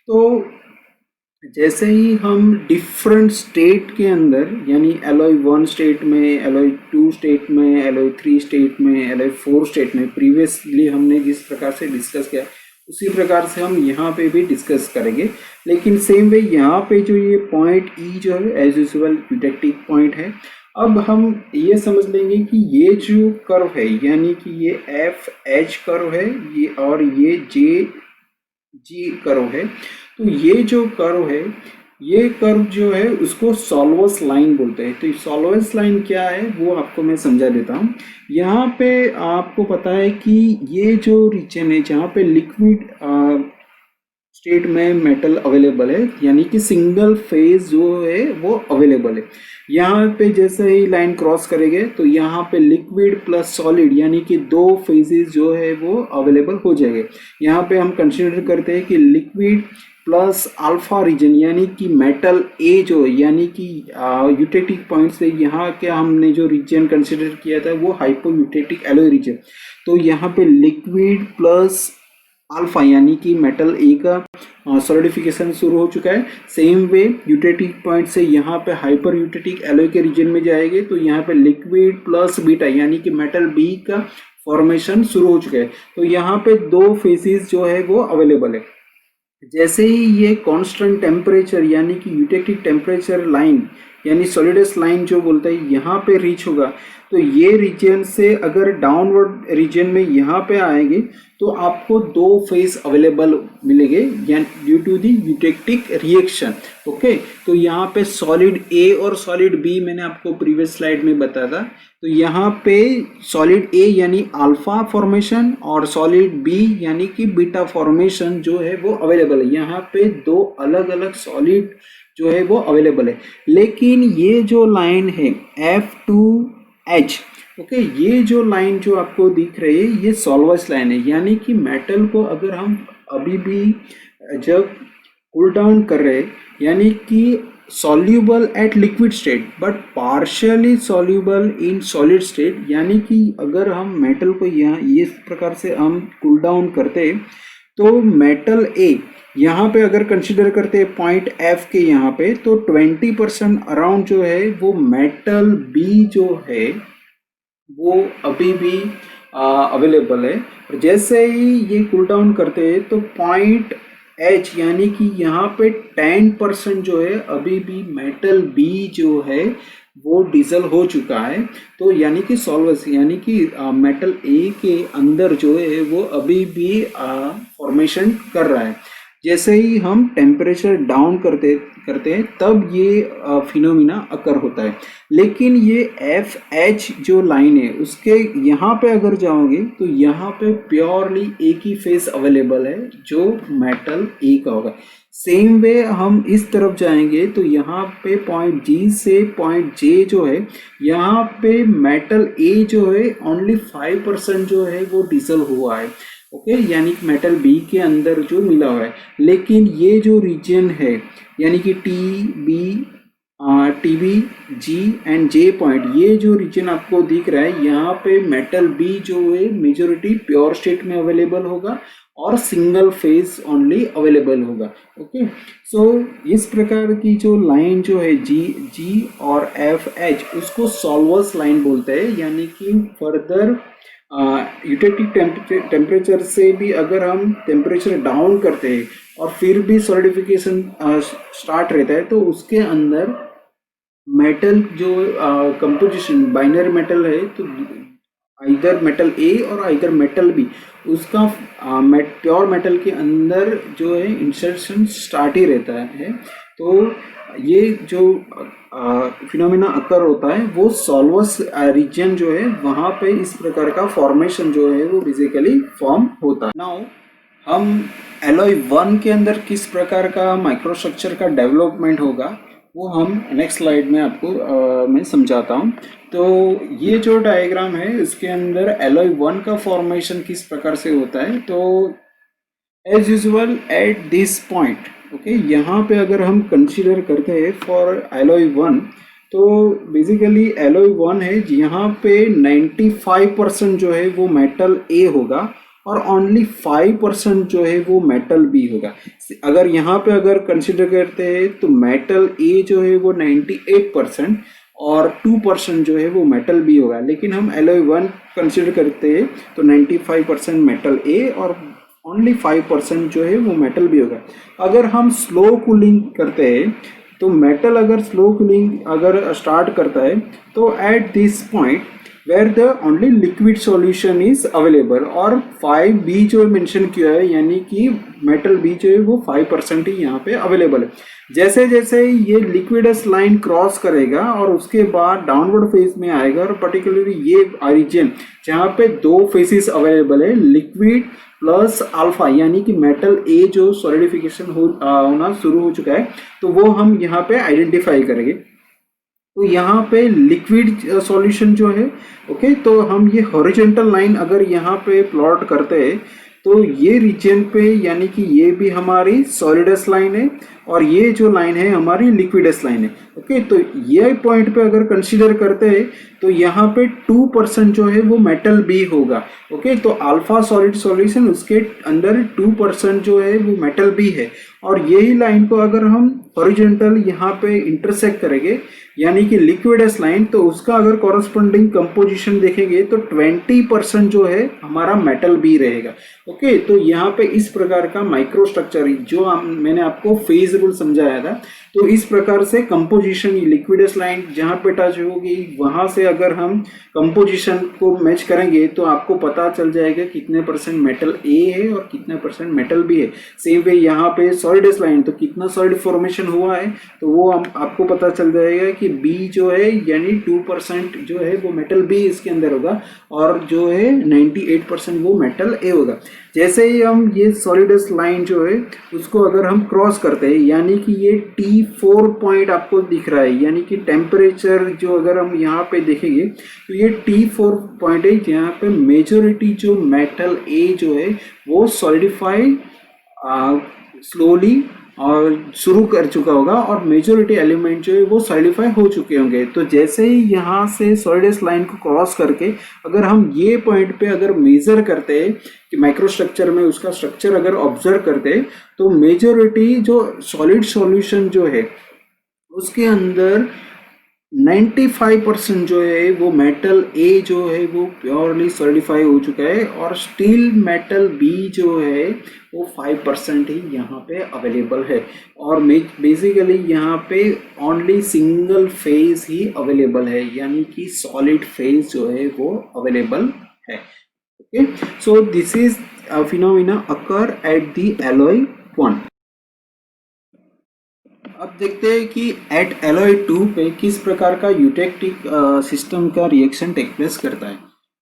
तो जैसे ही हम डिफरेंट स्टेट के अंदर यानी एलॉय 1 स्टेट में, एलॉय 2 स्टेट में, एलॉय 3 स्टेट में, एलॉय 4 स्टेट में प्रीवियसली हमने जिस प्रकार से डिस्कस किया उसी प्रकार से हम यहाँ पे भी डिस्कस करेंगे। लेकिन सेम वे यहाँ पे जो ये पॉइंट ई जो है एज यूजुअल यूटेक्टिक पॉइंट है। अब हम ये समझ लेंगे कि ये जो कर्व है यानी कि ये एफ एच कर्व है ये और ये जे जी कर्व है, तो ये जो कर्व है ये कर्व जो है उसको सॉल्वस लाइन बोलते हैं। तो सॉल्वस लाइन क्या है वो आपको मैं समझा देता हूँ। यहाँ पे आपको पता है कि ये जो रीजन है जहाँ पे लिक्विड स्टेट में मेटल अवेलेबल है यानी कि सिंगल फेज जो है वो अवेलेबल है, यहाँ पे जैसे ही लाइन क्रॉस करेंगे तो यहाँ पे लिक्विड प्लस सॉलिड यानी कि 2 फेजेस जो है वो अवेलेबल हो जाएंगे। यहाँ पे हम कंसीडर करते हैं कि लिक्विड प्लस अल्फा रीजन यानी कि मेटल ए जो यानी कि यूटेक्टिक पॉइंट से यहाँ क्या हमने जो रीजन कंसीडर किया था वो हाइपो यूटेक्टिक एलॉय रीजन, तो यहाँ पे लिक्विड प्लस अल्फा यानी कि मेटल ए का सॉलिडिफिकेशन शुरू हो चुका है। सेम वे यूटेक्टिक पॉइंट से यहाँ पे हाइपर यूटेक्टिक एलॉय के रीजन में जाएंगे तो यहाँ पे लिक्विड प्लस बीटा यानी कि मेटल बी का फॉर्मेशन शुरू हो चुका है। तो यहाँ पे 2 फेसेस जो है वो अवेलेबल है। जैसे ही ये कांस्टेंट टेम्परेचर यानी कि यूटेक्टिक टेम्परेचर लाइन यानी सॉलिडस लाइन जो बोलता है यहाँ पे रीच होगा, तो ये रीजन से अगर डाउनवर्ड रीजन में यहाँ पे आएंगे तो आपको दो फेज अवेलेबल मिलेंगे due to the eutectic reaction. Okay, तो यहाँ पे सॉलिड ए और सॉलिड बी मैंने आपको प्रीवियस स्लाइड में बताया था। तो यहाँ पे सॉलिड ए यानी अल्फा फॉर्मेशन और सॉलिड बी यानी कि बीटा फॉर्मेशन जो है वो अवेलेबल है। यहाँ पे दो अलग अलग सॉलिड जो है वो अवेलेबल है। लेकिन ये जो लाइन है F2H, ओके, ये जो लाइन जो आपको दिख रही है ये सॉल्वस लाइन है, यानी कि मेटल को अगर हम अभी भी जब कूल डाउन कर रहे हैं यानी कि soluble at liquid state but partially soluble in solid state, यानी कि अगर हम मेटल को यहाँ इस प्रकार से हम कूल डाउन करते हैं तो मेटल ए यहाँ पे अगर कंसिडर करते हैं पॉइंट F के यहाँ पे, तो 20% अराउंड जो है वो मेटल बी जो है वो अभी भी अवेलेबल है। और जैसे ही ये कूल डाउन करते हैं तो पॉइंट H यानी कि यहाँ पे 10% जो है अभी भी मेटल बी जो है वो डीजल हो चुका है। तो यानी कि सॉल्वस यानी कि मेटल ए के अंदर जो है वो अभी भी फॉर्मेशन कर रहा है। जैसे ही हम टेम्परेचर डाउन करते हैं तब ये फिनोमिना अकर होता है। लेकिन ये FH जो लाइन है उसके यहाँ पे अगर जाओगे तो यहाँ पे प्योरली एक ही फेस अवेलेबल है जो मेटल ए का होगा। सेम वे हम इस तरफ जाएंगे तो यहाँ पे पॉइंट G से पॉइंट J जो है यहाँ पे मेटल ए जो है ओनली 5% जो है वो डीजल हुआ है। ओके, यानी कि मेटल बी के अंदर जो मिला हुआ है। लेकिन ये जो रीजन है यानी कि T B G and J point, ये जो रीजन आपको दिख रहा है यहाँ पे मेटल बी जो है मेजोरिटी प्योर स्टेट में अवेलेबल होगा और सिंगल फेज ओनली अवेलेबल होगा। ओके, सो इस प्रकार की जो लाइन जो है जी और FH उसको सॉल्वस लाइन बोलते हैं, यानी कि फर्दर यूटेक्टिक टेम्परेचर से भी अगर हम टेम्परेचर डाउन करते हैं और फिर भी सॉलिडिफिकेशन स्टार्ट रहता है तो उसके अंदर मेटल जो कंपोजिशन बाइनरी मेटल है तो इधर मेटल ए और इधर मेटल बी उसका प्योर मेटल के अंदर जो है इंसर्शन स्टार्ट ही रहता है। तो ये जो फिनोमिना अकर होता है वो सॉल्वस रीजन जो है वहाँ पे इस प्रकार का फॉर्मेशन जो है वो बेसिकली फॉर्म होता है। नाउ हम एलॉय 1 के अंदर किस प्रकार का माइक्रोस्ट्रक्चर का डेवलपमेंट होगा वो हम नेक्स्ट स्लाइड में आपको मैं समझाता हूँ। तो ये जो डायग्राम है इसके अंदर एलॉय 1 का फॉर्मेशन किस प्रकार से होता है। तो as usual at this point, okay, यहाँ पे अगर हम कंसीडर करते हैं फॉर एलॉय 1 तो बेसिकली एलॉय 1 है यहाँ पे 95% जो है वो मेटल ए होगा और ओनली 5% जो है वो मेटल बी होगा। अगर यहाँ पे अगर कंसीडर करते हैं तो मेटल ए जो है वो 98% और 2% जो है वो मेटल बी होगा। लेकिन हम एलॉय 1 कंसीडर करते हैं तो 95% मेटल ए और ओनली 5% जो है वो मेटल भी होगा। अगर हम स्लो कूलिंग करते हैं तो मेटल अगर स्लो कूलिंग अगर स्टार्ट करता है तो at this point where the only liquid solution is available और 5B जो मेंशन किया है यानी कि मेटल बी जो है वो 5% ही यहाँ पे अवेलेबल है। जैसे जैसे ये लिक्विडस लाइन क्रॉस करेगा और उसके बाद डाउनवर्ड फेज में आएगा और पर्टिकुलरली ये रीजन जहाँ पे दो फेसेस अवेलेबल है लिक्विड प्लस अल्फा यानी कि मेटल ए जो सॉलिडिफिकेशन होना शुरू हो चुका है तो वो हम यहाँ पे आइडेंटिफाई करेंगे। तो यहाँ पे लिक्विड सॉल्यूशन जो है, ओके, तो हम ये हॉरिजॉन्टल लाइन अगर यहाँ पे प्लॉट करते हैं तो ये रीजन पे यानी कि ये भी हमारी सॉलिडस लाइन है और ये जो लाइन है हमारी लिक्विडस लाइन है। ओके, तो ये पॉइंट पे अगर कंसीडर करते हैं तो यहाँ पे 2% जो है वो मेटल बी होगा। ओके, तो अल्फा सॉलिड सॉल्यूशन उसके अंदर 2% जो है वो मेटल बी है और यही लाइन को अगर हम हॉरिजॉन्टल यहाँ पे इंटरसेक्ट करेंगे यानी कि लिक्विडस लाइन तो उसका अगर कॉरस्पॉन्डिंग कंपोजिशन देखेंगे तो 20% जो है हमारा मेटल बी रहेगा। ओके, तो यहाँ पे इस प्रकार का माइक्रो स्ट्रक्चर जो मैंने आपको फेज रूल समझाया था तो इस प्रकार से कंपोजिशन लिक्विडस लाइन जहाँ पे टच होगी वहां से अगर हम कंपोजिशन को मैच करेंगे तो आपको पता चल जाएगा कितने परसेंट मेटल ए है और कितने परसेंट मेटल बी है। सेम वे यहाँ पे सॉलिडस लाइन तो कितना सॉलिड फॉर्मेशन हुआ है तो वो आपको पता चल जाएगा कि बी जो है यानी 2% जो है वो मेटल बी इसके अंदर होगा और जो है 98% वो मेटल ए होगा। जैसे ही हम ये सॉलिडस लाइन जो है उसको अगर हम क्रॉस करते हैं यानी कि ये T4 पॉइंट आपको दिख रहा है यानी कि टेम्परेचर जो अगर हम यहाँ पे देखेंगे तो ये T4 पॉइंट है जहाँ पे मेजोरिटी जो मेटल ए जो है वो सॉलिडिफाई स्लोली और शुरू कर चुका होगा और मेजोरिटी एलिमेंट जो है वो सॉलिडिफाई हो चुके होंगे। तो जैसे ही यहाँ से सॉलिडस लाइन को क्रॉस करके अगर हम ये पॉइंट पे अगर मेजर करते हैं कि माइक्रोस्ट्रक्चर में उसका स्ट्रक्चर अगर ऑब्जर्व करते हैं तो मेजोरिटी जो सॉलिड सॉल्यूशन जो है उसके अंदर 95% जो है वो मेटल ए जो है वो प्योरली सॉलिडिफाई हो चुका है और स्टील मेटल बी जो है वो 5% ही यहाँ पे अवेलेबल है और बेसिकली यहाँ पे ओनली सिंगल फेज ही अवेलेबल है यानी कि सॉलिड फेज जो है वो अवेलेबल है। Okay, so this is phenomena occur at the alloy 1। अब देखते हैं कि एट एलॉय 2 पे किस प्रकार का यूटेक्टिक सिस्टम का रिएक्शन टेक प्लेस करता है।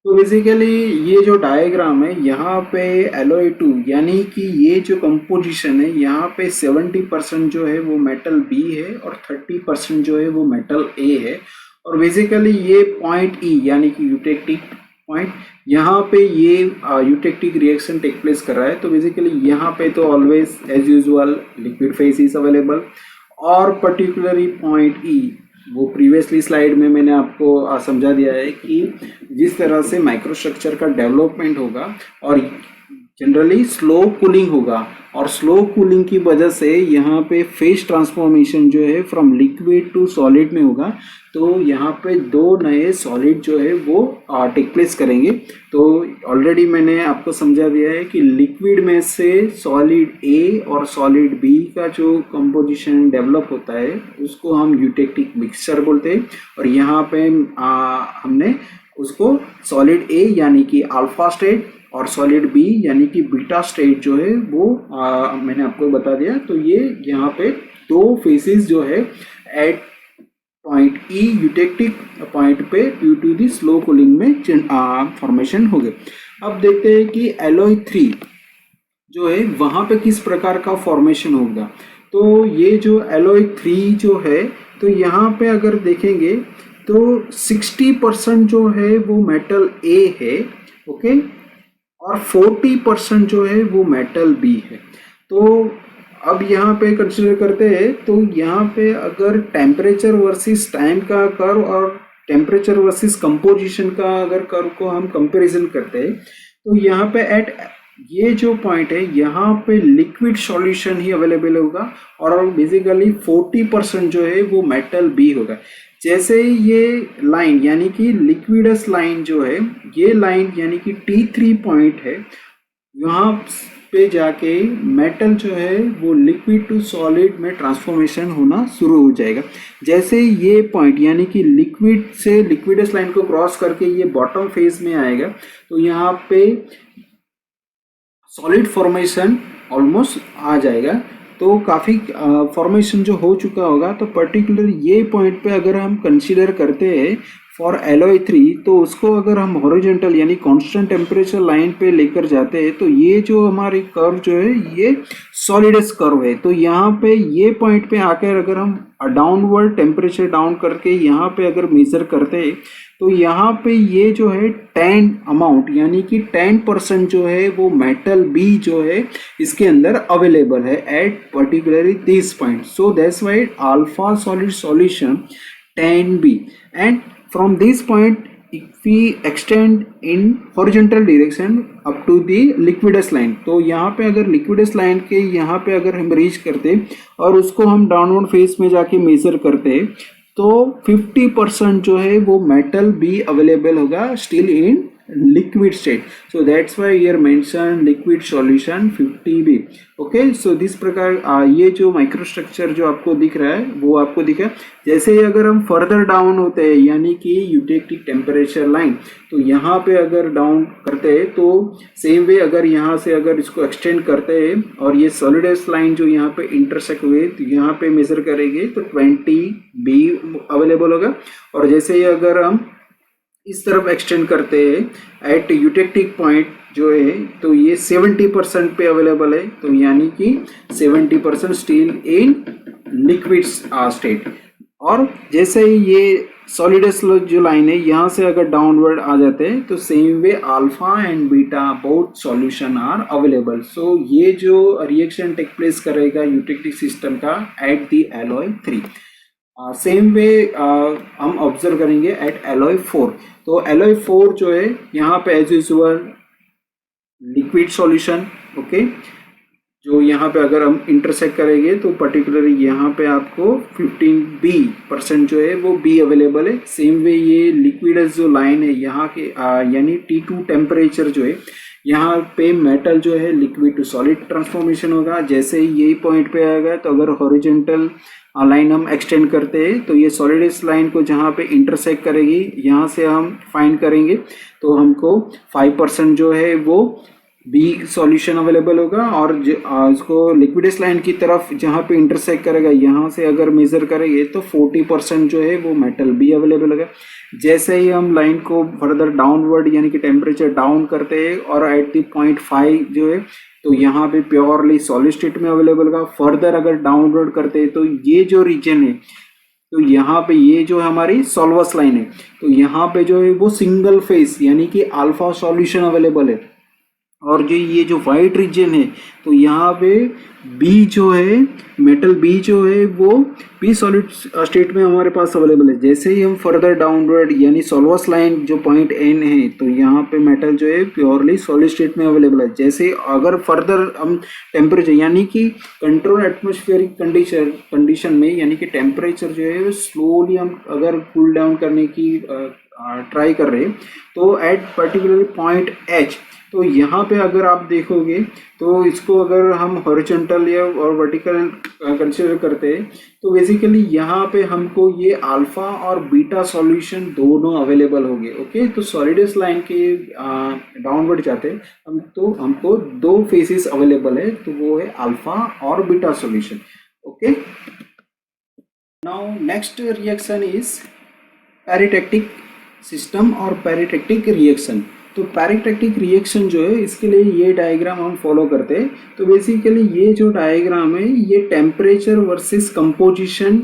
तो बेसिकली ये जो डायग्राम है यहाँ पे एलॉय 2 यानी कि ये जो कंपोजिशन है यहाँ पे 70% जो है वो मेटल बी है और 30% जो है वो मेटल ए है और बेसिकली ये पॉइंट ई यानी कि यूटेक्टिक पॉइंट यहाँ पे ये यूटेक्टिक रिएक्शन टेक प्लेस कर रहा है। तो बेसिकली यहाँ पे तो always as usual liquid phase is available और पर्टिकुलरली पॉइंट ई वो प्रीवियसली स्लाइड में मैंने आपको समझा दिया है कि जिस तरह से माइक्रोस्ट्रक्चर का डेवलपमेंट होगा और जनरली स्लो कूलिंग होगा और स्लो कूलिंग की वजह से यहाँ पे फेज ट्रांसफॉर्मेशन जो है फ्रॉम लिक्विड टू सॉलिड में होगा तो यहाँ पे दो नए सॉलिड जो है वो टेक प्लेस करेंगे। तो ऑलरेडी मैंने आपको समझा दिया है कि लिक्विड में से सॉलिड ए और सॉलिड बी का जो कंपोजिशन डेवलप होता है उसको हम यूटेक्टिक मिक्सचर बोलते हैं और यहाँ पे हमने उसको सॉलिड ए यानी कि अल्फा स्टेट और सॉलिड बी यानी कि बीटा स्टेट जो है वो मैंने आपको बता दिया। तो ये यहाँ पे दो फेसेस जो है at point E eutectic point पे due to the slow cooling में फॉर्मेशन हो गए। अब देखते हैं कि एलॉय 3 जो है वहाँ पे किस प्रकार का फॉर्मेशन होगा। तो ये जो एलॉय 3 जो है तो यहाँ पे अगर देखेंगे तो 60% जो है वो मेटल ए है, ओके, और 40% जो है वो मेटल बी है। तो अब यहाँ पे कंसिडर करते हैं तो यहाँ पे अगर टेम्परेचर वर्सेस टाइम का कर्व और टेम्परेचर वर्सेस कंपोजिशन का अगर कर्व को हम कंपैरिजन करते हैं तो यहाँ पे एट ये जो पॉइंट है यहाँ पे लिक्विड सॉल्यूशन ही अवेलेबल होगा और बेसिकली 40% जो है वो मेटल बी होगा। जैसे ये लाइन यानी कि लिक्विडस लाइन जो है ये लाइन यानी कि T3 पॉइंट है यहाँ पे जाके मेटल जो है वो लिक्विड टू सॉलिड में ट्रांसफॉर्मेशन होना शुरू हो जाएगा। जैसे ये पॉइंट यानी कि लिक्विड से लिक्विडस लाइन को क्रॉस करके ये बॉटम फेज में आएगा तो यहाँ पे सॉलिड फॉर्मेशन ऑलमोस्ट आ जाएगा। तो काफ़ी फॉर्मेशन जो हो चुका होगा। तो पर्टिकुलर ये पॉइंट पे अगर हम कंसीडर करते हैं फॉर एलॉय 3 तो उसको अगर हम हॉरिजॉन्टल यानी कांस्टेंट टेम्परेचर लाइन पे लेकर जाते हैं तो ये जो हमारी कर्व जो है ये सॉलिडस कर्व है। तो यहाँ पे ये पॉइंट पे आकर अगर हम डाउनवर्ड टेम्परेचर डाउन करके यहाँ पे अगर मेजर करते हैं तो यहाँ पे ये जो है 10 अमाउंट यानी कि 10% जो है वो मेटल बी जो है इसके अंदर अवेलेबल है at particularly this point. So that's why alpha solid solution 10B and from this point if we extend in horizontal direction up to the liquidus line तो यहाँ पे अगर liquidus line के यहाँ पे अगर हम रीच करते और उसको हम डाउनवर्ड फेस में जाके मेजर करते तो 50% जो है वो मेटल बी अवेलेबल होगा still in liquid state. So that's why here mentioned liquid solution 50B. Okay, so this प्रकार ये जो माइक्रोस्ट्रक्चर जो आपको दिख रहा है वो आपको दिखा। जैसे ही अगर हम फर्दर डाउन होते हैं यानी कि यूटेक्टिक टेम्परेचर लाइन, तो यहाँ पे अगर डाउन करते हैं तो सेम वे अगर यहाँ से अगर इसको एक्सटेंड करते हैं और ये सॉलिडस लाइन जो यहाँ पे इंटरसेक्ट हुए तो यहाँ पे मेजर करेंगे तो 20B अवेलेबल होगा। और जैसे ही अगर हम इस तरफ एक्सटेंड करते हैं एट यूटेक्टिक पॉइंट जो है तो ये 70% पे अवेलेबल है, तो यानी कि 70% स्टील इन लिक्विड स्टेट। और जैसे ही ये सॉलिडस जो लाइन है यहाँ से अगर डाउनवर्ड आ जाते हैं तो same way alpha and beta both solution are available. So ये जो रिएक्शन टेक प्लेस करेगा यूटेक्टिक सिस्टम का at the alloy 3। Same way हम ऑब्जर्व करेंगे एट एलॉय 4। तो एलॉय 4 जो है यहाँ पे as usual liquid solution, okay, जो यहाँ पे अगर हम इंटरसेक्ट करेंगे तो पर्टिकुलरली यहाँ पे आपको 15B% जो है वो B अवेलेबल है। सेम वे ये लिक्विडस जो लाइन है यहाँ के यानी T2 टेम्परेचर जो है यहाँ पे मेटल जो है लिक्विड टू सॉलिड ट्रांसफॉर्मेशन होगा। जैसे ही यही पॉइंट पे आएगा तो अगर हॉरिजॉन्टल लाइन हम एक्सटेंड करते हैं तो ये सॉलिडस लाइन को जहाँ पे इंटरसेक्ट करेगी यहाँ से हम फाइंड करेंगे तो हमको 5% जो है वो बी सॉल्यूशन अवेलेबल होगा। और इसको लिक्विडस लाइन की तरफ जहाँ पे इंटरसेक्ट करेगा यहाँ से अगर मेजर करेंगे तो 40% जो है वो मेटल बी अवेलेबल होगा। जैसे ही हम लाइन को फर्दर डाउनवर्ड यानी कि टेम्परेचर डाउन करते हैं और एट द पॉइंट 5 जो है तो यहाँ पे प्योरली सॉलिड स्टेट में अवेलेबल होगा। फर्दर अगर डाउनवर्ड करते हैं तो ये जो रीजन है तो यहाँ पे ये जो हमारी सॉल्वस लाइन है तो यहाँ पे जो है वो सिंगल फेस यानी कि अल्फा सॉल्यूशन अवेलेबल है। और जो ये जो वाइट रीजन है तो यहाँ पे बी जो है मेटल बी जो है वो बी सॉलिड स्टेट में हमारे पास अवेलेबल है। जैसे ही हम फर्दर डाउनवर्ड यानी सॉल्वस लाइन जो पॉइंट एन है तो यहाँ पे मेटल जो है प्योरली सॉलिड स्टेट में अवेलेबल है। जैसे अगर फर्दर हम टेम्परेचर यानी कि कंट्रोल एटमॉस्फेरिक कंडीशन में यानी कि टेम्परेचर जो है स्लोली हम अगर कूल डाउन करने की ट्राई कर रहे हैं तो एट पर्टिकुलर पॉइंट एच तो यहाँ पे अगर आप देखोगे तो इसको अगर हम हॉरिजॉन्टल या और वर्टिकल कंसीडर करते हैं तो बेसिकली यहाँ पे हमको ये अल्फा और बीटा सॉल्यूशन दोनों अवेलेबल होंगे। ओके, तो सॉलिडस लाइन के डाउनवर्ड जाते हम तो हमको दो फेसेस अवेलेबल है तो वो है अल्फा और beta solution. Okay, now next reaction is peritectic system और पैरिटेक्टिक रिएक्शन। तो पैरिटेक्टिक रिएक्शन जो है इसके लिए ये डायग्राम हम फॉलो करते हैं। तो बेसिकली ये जो डायग्राम है ये टेम्परेचर वर्सेस कंपोजिशन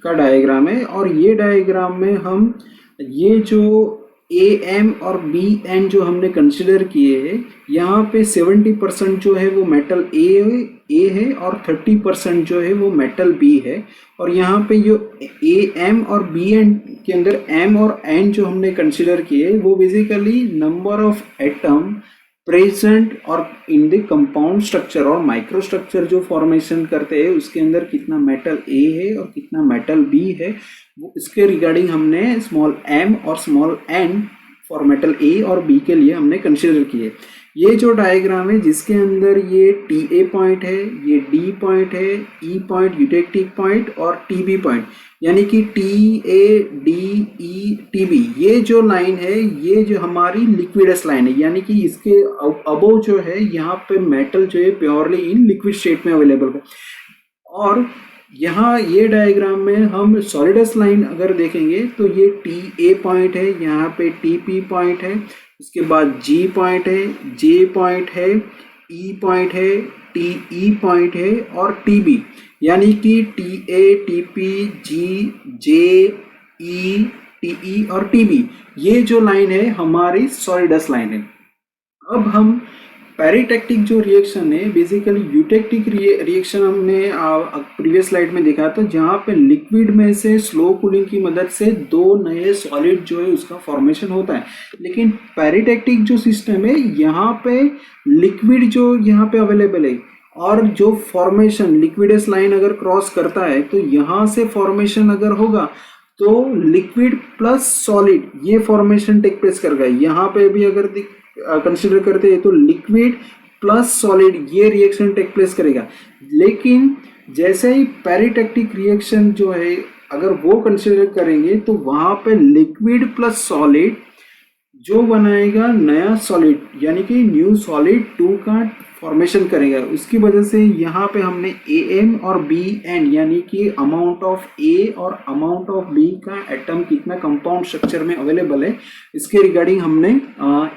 का डायग्राम है। और ये डायग्राम में हम ये जो ए एम और बी एन जो हमने कंसिडर किए हैं यहाँ पे 70% जो है वो मेटल ए है और 30% जो है वो मेटल बी है। और यहाँ पे जो ए एम और बी एन के अंदर एम और एन जो हमने कंसिडर किए वो basically number of atom present और इन द कंपाउंड स्ट्रक्चर और माइक्रो स्ट्रक्चर जो फॉर्मेशन करते हैं उसके अंदर कितना मेटल ए है और कितना मेटल बी है वो इसके रिगार्डिंग हमने स्मॉल एम और small N for metal A और बी के लिए हमने कंसिडर किए। ये जो डायग्राम है जिसके अंदर ये टी ए पॉइंट है, ये डी पॉइंट है, ई पॉइंट यूटेक्टिक पॉइंट और टी बी पॉइंट यानी कि T A D E T B ये जो लाइन है ये जो हमारी लिक्विडस लाइन है यानी कि इसके अबोव जो है यहाँ पे मेटल जो है प्योरली इन लिक्विड स्टेट में अवेलेबल है। और यहाँ ये डायग्राम में हम सॉलिडस लाइन अगर देखेंगे तो ये टी ए पॉइंट है, यहाँ पे टी पी पॉइंट है, उसके बाद जी पॉइंट है, जे पॉइंट है, ई पॉइंट है, टी ई पॉइंट है और टी बी यानी कि T A T P G J E T E और टी बी ये जो लाइन है हमारी सॉलिडस लाइन है। अब हम पैरिटेक्टिक जो रिएक्शन है बेसिकली यूटेक्टिक रिएक्शन हमने प्रीवियस स्लाइड में देखा था जहाँ पे लिक्विड में से स्लो कूलिंग की मदद से दो नए सॉलिड जो है उसका फॉर्मेशन होता है। लेकिन पैरिटेक्टिक जो सिस्टम है यहाँ पे लिक्विड जो यहाँ पे अवेलेबल है और जो फॉर्मेशन लिक्विडस लाइन अगर क्रॉस करता है तो यहाँ से फॉर्मेशन अगर होगा तो लिक्विड प्लस सॉलिड ये फॉर्मेशन टेक प्लेस करेगा। यहाँ पे भी अगर कंसिडर करते हैं तो लिक्विड प्लस सॉलिड ये रिएक्शन टेक प्लेस करेगा। लेकिन जैसे ही पेरिटेक्टिक रिएक्शन जो है अगर वो कंसिडर करेंगे तो वहां पे लिक्विड प्लस सॉलिड जो बनाएगा नया सॉलिड यानी कि न्यू सॉलिड 2 का फॉर्मेशन करेगा। उसकी वजह से यहाँ पे हमने ए एम और बी एन यानी कि अमाउंट ऑफ ए और अमाउंट ऑफ बी का एटम कितना कंपाउंड स्ट्रक्चर में अवेलेबल है इसके रिगार्डिंग हमने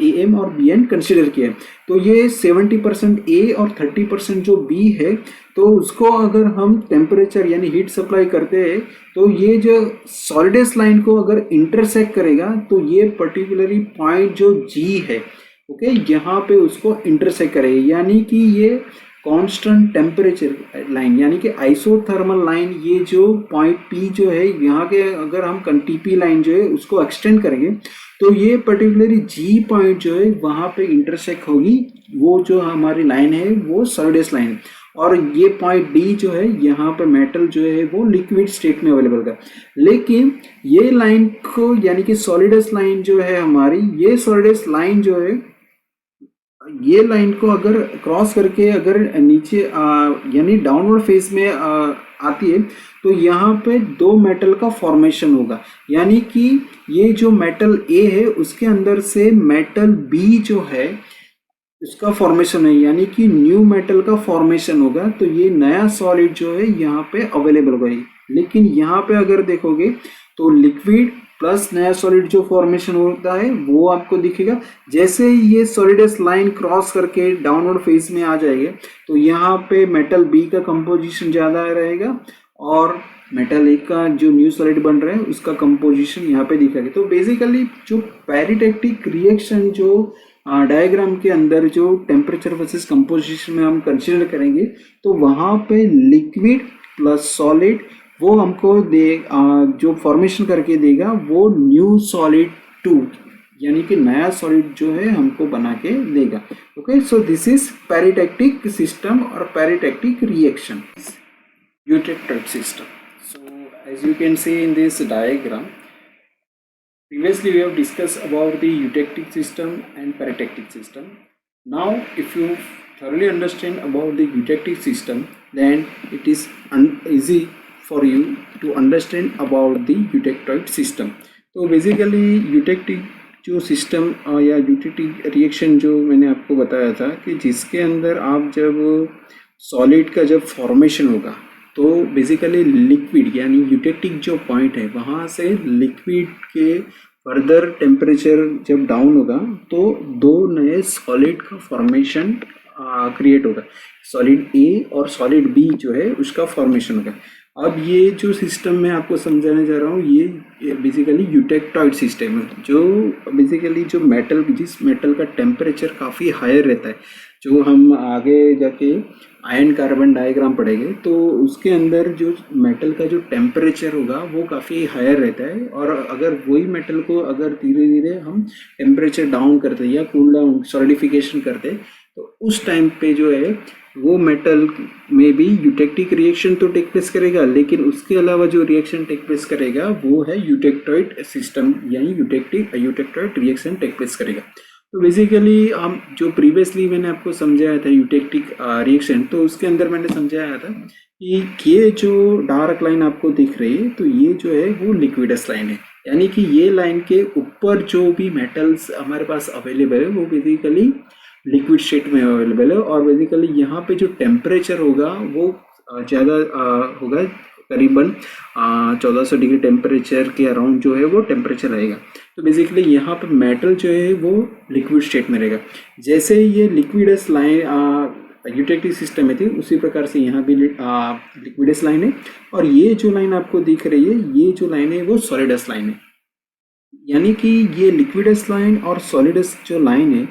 ए एम और बी एन कंसिडर किया। तो ये 70% ए और 30% जो बी है तो उसको अगर हम टेम्परेचर यानी हीट सप्लाई करते हैं तो ये जो सॉलिडस लाइन को अगर इंटरसेक्ट करेगा तो ये पर्टिकुलरली पॉइंट जो जी है ओके यहाँ पे उसको इंटरसेक्ट करेगा। यानी कि ये कांस्टेंट टेम्परेचर लाइन यानी कि आइसोथर्मल लाइन ये जो पॉइंट पी जो है यहाँ के अगर हम टीपी लाइन जो है उसको एक्सटेंड करेंगे तो ये पर्टिकुलरली जी पॉइंट जो है वहाँ पे इंटरसेक्ट होगी। वो जो हमारी लाइन है वो सॉलिडस लाइन और ये पॉइंट डी जो है यहाँ पे मेटल जो है वो लिक्विड स्टेट में अवेलेबल का। लेकिन ये लाइन को यानी कि सॉलिडस लाइन जो है हमारी ये सॉलिडस लाइन जो है ये लाइन को अगर क्रॉस करके अगर नीचे यानी डाउनवर्ड फेज में आती है तो यहाँ पे 2 मेटल का फॉर्मेशन होगा। यानी कि ये जो मेटल ए है उसके अंदर से मेटल बी जो है उसका फॉर्मेशन है यानी कि न्यू मेटल का फॉर्मेशन होगा। तो ये नया सॉलिड जो है यहाँ पे अवेलेबल होगा। लेकिन यहाँ पे अगर देखोगे तो लिक्विड प्लस नया सॉलिड जो फॉर्मेशन होता है वो आपको दिखेगा। जैसे ही ये सॉलिडस लाइन क्रॉस करके डाउनवर्ड फेज में आ जाएगा तो यहाँ पे मेटल बी का कंपोजिशन ज़्यादा रहेगा और मेटल ए का जो न्यू सॉलिड बन रहा है उसका कंपोजिशन यहाँ पे दिखेगा। तो बेसिकली जो पेरिटेक्टिक रिएक्शन जो डायग्राम के अंदर जो टेम्परेचर वर्सेस कंपोजिशन में हम कंसिडर करेंगे तो वहाँ पे लिक्विड प्लस सॉलिड वो हमको जो फॉर्मेशन करके देगा वो न्यू सॉलिड 2 यानी कि नया सॉलिड जो है हमको बना के देगा। Okay so this is peritectic system और peritectic reaction eutectoid system. So as you can see in this diagram previously we have discussed about the eutectic system and peritectic system. Now if you thoroughly understand about the eutectic system then it is easy for you to understand about the eutectoid system. तो basically eutectic जो system या eutectic reaction जो मैंने आपको बताया था कि जिसके अंदर आप जब सॉलिड का जब फॉर्मेशन होगा तो बेसिकली लिक्विड यानी यूटेक्टिक जो पॉइंट है वहाँ से लिक्विड के फर्दर टेम्परेचर जब डाउन होगा तो 2 नए सॉलिड का फॉर्मेशन क्रिएट होगा। सॉलिड ए और सॉलिड बी जो है उसका फॉर्मेशन होगा। अब ये जो सिस्टम मैं आपको समझाने जा रहा हूँ ये बेसिकली यूटेक्टॉइड सिस्टम है जो बेसिकली जो मेटल जिस मेटल का टेम्परेचर काफ़ी हायर रहता है जो हम आगे जाके आयन कार्बन डायग्राम पढ़ेंगे तो उसके अंदर जो मेटल का जो टेम्परेचर होगा वो काफ़ी हायर रहता है। और अगर वही मेटल को अगर धीरे धीरे हम टेम्परेचर डाउन करते या कूल डाउन सॉलिडिफिकेशन करते तो उस टाइम पे जो है वो मेटल में भी यूटेक्टिक रिएक्शन तो टेक प्लेस करेगा लेकिन उसके अलावा जो रिएक्शन टेक प्लेस करेगा वो है यूटेक्टॉइड सिस्टम यानी यूटेक्टॉइड रिएक्शन टेक प्लेस करेगा। तो बेसिकली हम जो प्रीवियसली मैंने आपको समझाया था यूटेक्टिक रिएक्शन तो उसके अंदर मैंने समझाया था कि ये जो डार्क लाइन आपको दिख रही है तो ये जो है वो लिक्विडस लाइन है यानी कि ये लाइन के ऊपर जो भी मेटल्स हमारे पास अवेलेबल है वो बेसिकली लिक्विड स्टेट में अवेलेबल है। और बेसिकली यहाँ पे जो टेम्परेचर होगा वो ज़्यादा होगा करीबन 1400 डिग्री टेम्परेचर के अराउंड जो है वो टेम्परेचर रहेगा। तो बेसिकली यहाँ पे मेटल जो है वो लिक्विड स्टेट में रहेगा। जैसे ये लिक्विडस लाइन यूटेक्टिक सिस्टम में थी उसी प्रकार से यहाँ भी लिक्विडस लाइन है और ये जो लाइन आपको दिख रही है ये जो लाइन है वो सॉलिडस लाइन है। यानी कि ये लिक्विडस लाइन और सॉलिडस जो लाइन है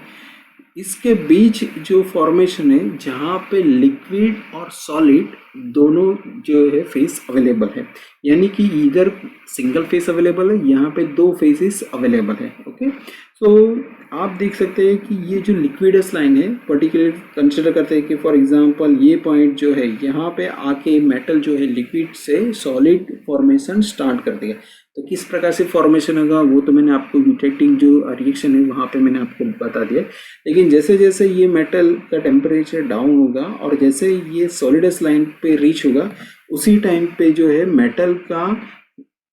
इसके बीच जो फॉर्मेशन है जहाँ पे लिक्विड और सॉलिड दोनों जो है फेस अवेलेबल है, यानी कि इधर सिंगल फेस अवेलेबल है, यहाँ पे दो फेसेस अवेलेबल है। ओके, सो आप देख सकते हैं कि ये जो लिक्विडस लाइन है पर्टिकुलर कंसिडर करते हैं कि फॉर एग्जांपल ये पॉइंट जो है यहाँ पे आके मेटल जो है लिक्विड से सॉलिड फॉर्मेशन स्टार्ट कर देगा। तो किस प्रकार से फॉर्मेशन होगा वो तो मैंने आपको यूटेक्टिंग जो रिएक्शन है वहाँ पे मैंने आपको बता दिया। लेकिन जैसे जैसे ये मेटल का टेम्परेचर डाउन होगा और जैसे ये सॉलिडस लाइन पे रीच होगा, उसी टाइम पे जो है मेटल का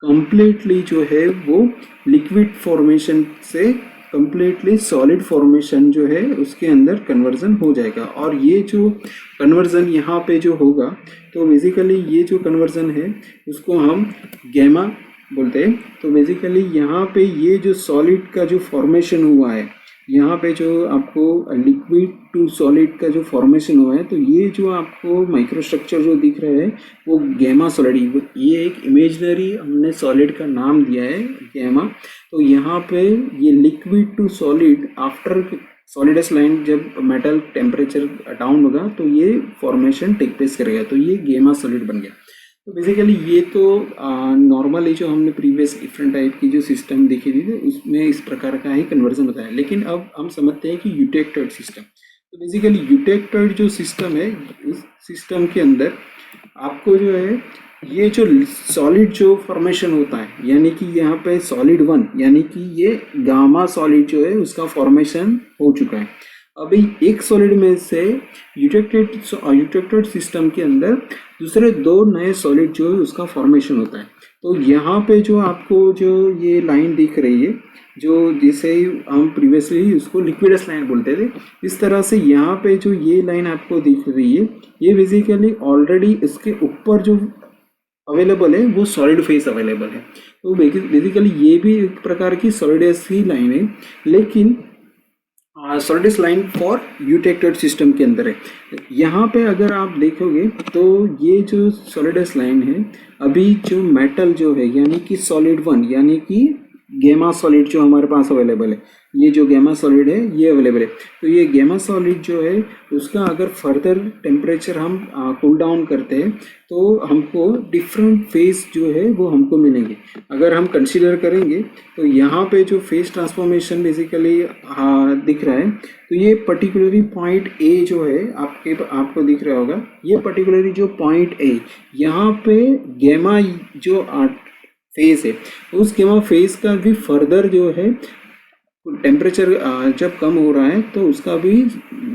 कंप्लीटली जो है वो लिक्विड फॉर्मेशन से कंप्लीटली सॉलिड फॉर्मेशन जो है उसके अंदर कन्वर्जन हो जाएगा। और ये जो कन्वर्जन यहाँ पे जो होगा, तो बेसिकली ये जो कन्वर्जन है उसको हम गैमा बोलते हैं। तो बेसिकली यहाँ पे ये जो सॉलिड का जो फॉर्मेशन हुआ है, यहाँ पे जो आपको लिक्विड टू सॉलिड का जो फॉर्मेशन हुआ है, तो ये जो आपको माइक्रोस्ट्रक्चर जो दिख रहा है वो गैमा सॉलिड, ये एक इमेजिनरी हमने सॉलिड का नाम दिया है गैमा। तो यहाँ पे ये liquid to solid after solidus line जब मेटल टेम्परेचर डाउन होगा तो ये फॉर्मेशन टेक प्लेस करेगा, तो ये गैमा सॉलिड बन गया। तो बेसिकली ये तो नॉर्मली जो हमने प्रीवियस डिफरेंट टाइप की जो सिस्टम देखी थी तो उसमें इस प्रकार का ही कन्वर्जन होता है। लेकिन अब हम समझते हैं कि यूटेक्टेड सिस्टम। तो बेसिकली यूटेक्टेड जो सिस्टम है, इस सिस्टम के अंदर आपको जो है ये जो सॉलिड जो फॉर्मेशन होता है, यानी कि यहाँ पे सॉलिड 1 यानी कि ये गामा सॉलिड जो है उसका फॉर्मेशन हो चुका है। अभी एक सॉलिड में से यूटेक्टेड सिस्टम के अंदर दूसरे दो नए सॉलिड जो है उसका फॉर्मेशन होता है। तो यहाँ पे जो आपको जो ये लाइन दिख रही है, जो जिसे हम प्रीवियसली उसको लिक्विडस लाइन बोलते थे, इस तरह से यहाँ पे जो ये लाइन आपको दिख रही है, ये बेसिकली ऑलरेडी इसके ऊपर जो अवेलेबल है वो सॉलिड फेस अवेलेबल है। तो बेसिकली ये भी एक प्रकार की सॉलिडस ही लाइन है, लेकिन सॉलिडस लाइन फॉर यूटेक्टेड सिस्टम के अंदर है। यहाँ पे अगर आप देखोगे तो ये जो सॉलिडस लाइन है, अभी जो मेटल जो है यानी कि सॉलिड 1 यानी कि गैमा सॉलिड जो हमारे पास अवेलेबल है, ये जो गैमा सॉलिड है ये अवेलेबल है। तो ये गैमा सॉलिड जो है उसका अगर फर्दर टेम्परेचर हम कूल डाउन करते हैं तो हमको डिफरेंट फेस जो है वो हमको मिलेंगे। अगर हम कंसीडर करेंगे तो यहाँ पे जो फेस ट्रांसफॉर्मेशन बेसिकली दिख रहा है, तो ये पर्टिकुलरली पॉइंट ए जो है आपको दिख रहा होगा, ये पर्टिकुलरली जो पॉइंट ए यहाँ पे गैमा जो फेस है, उस गैमा फेस का भी फर्दर जो है टेम्परेचर जब कम हो रहा है तो उसका भी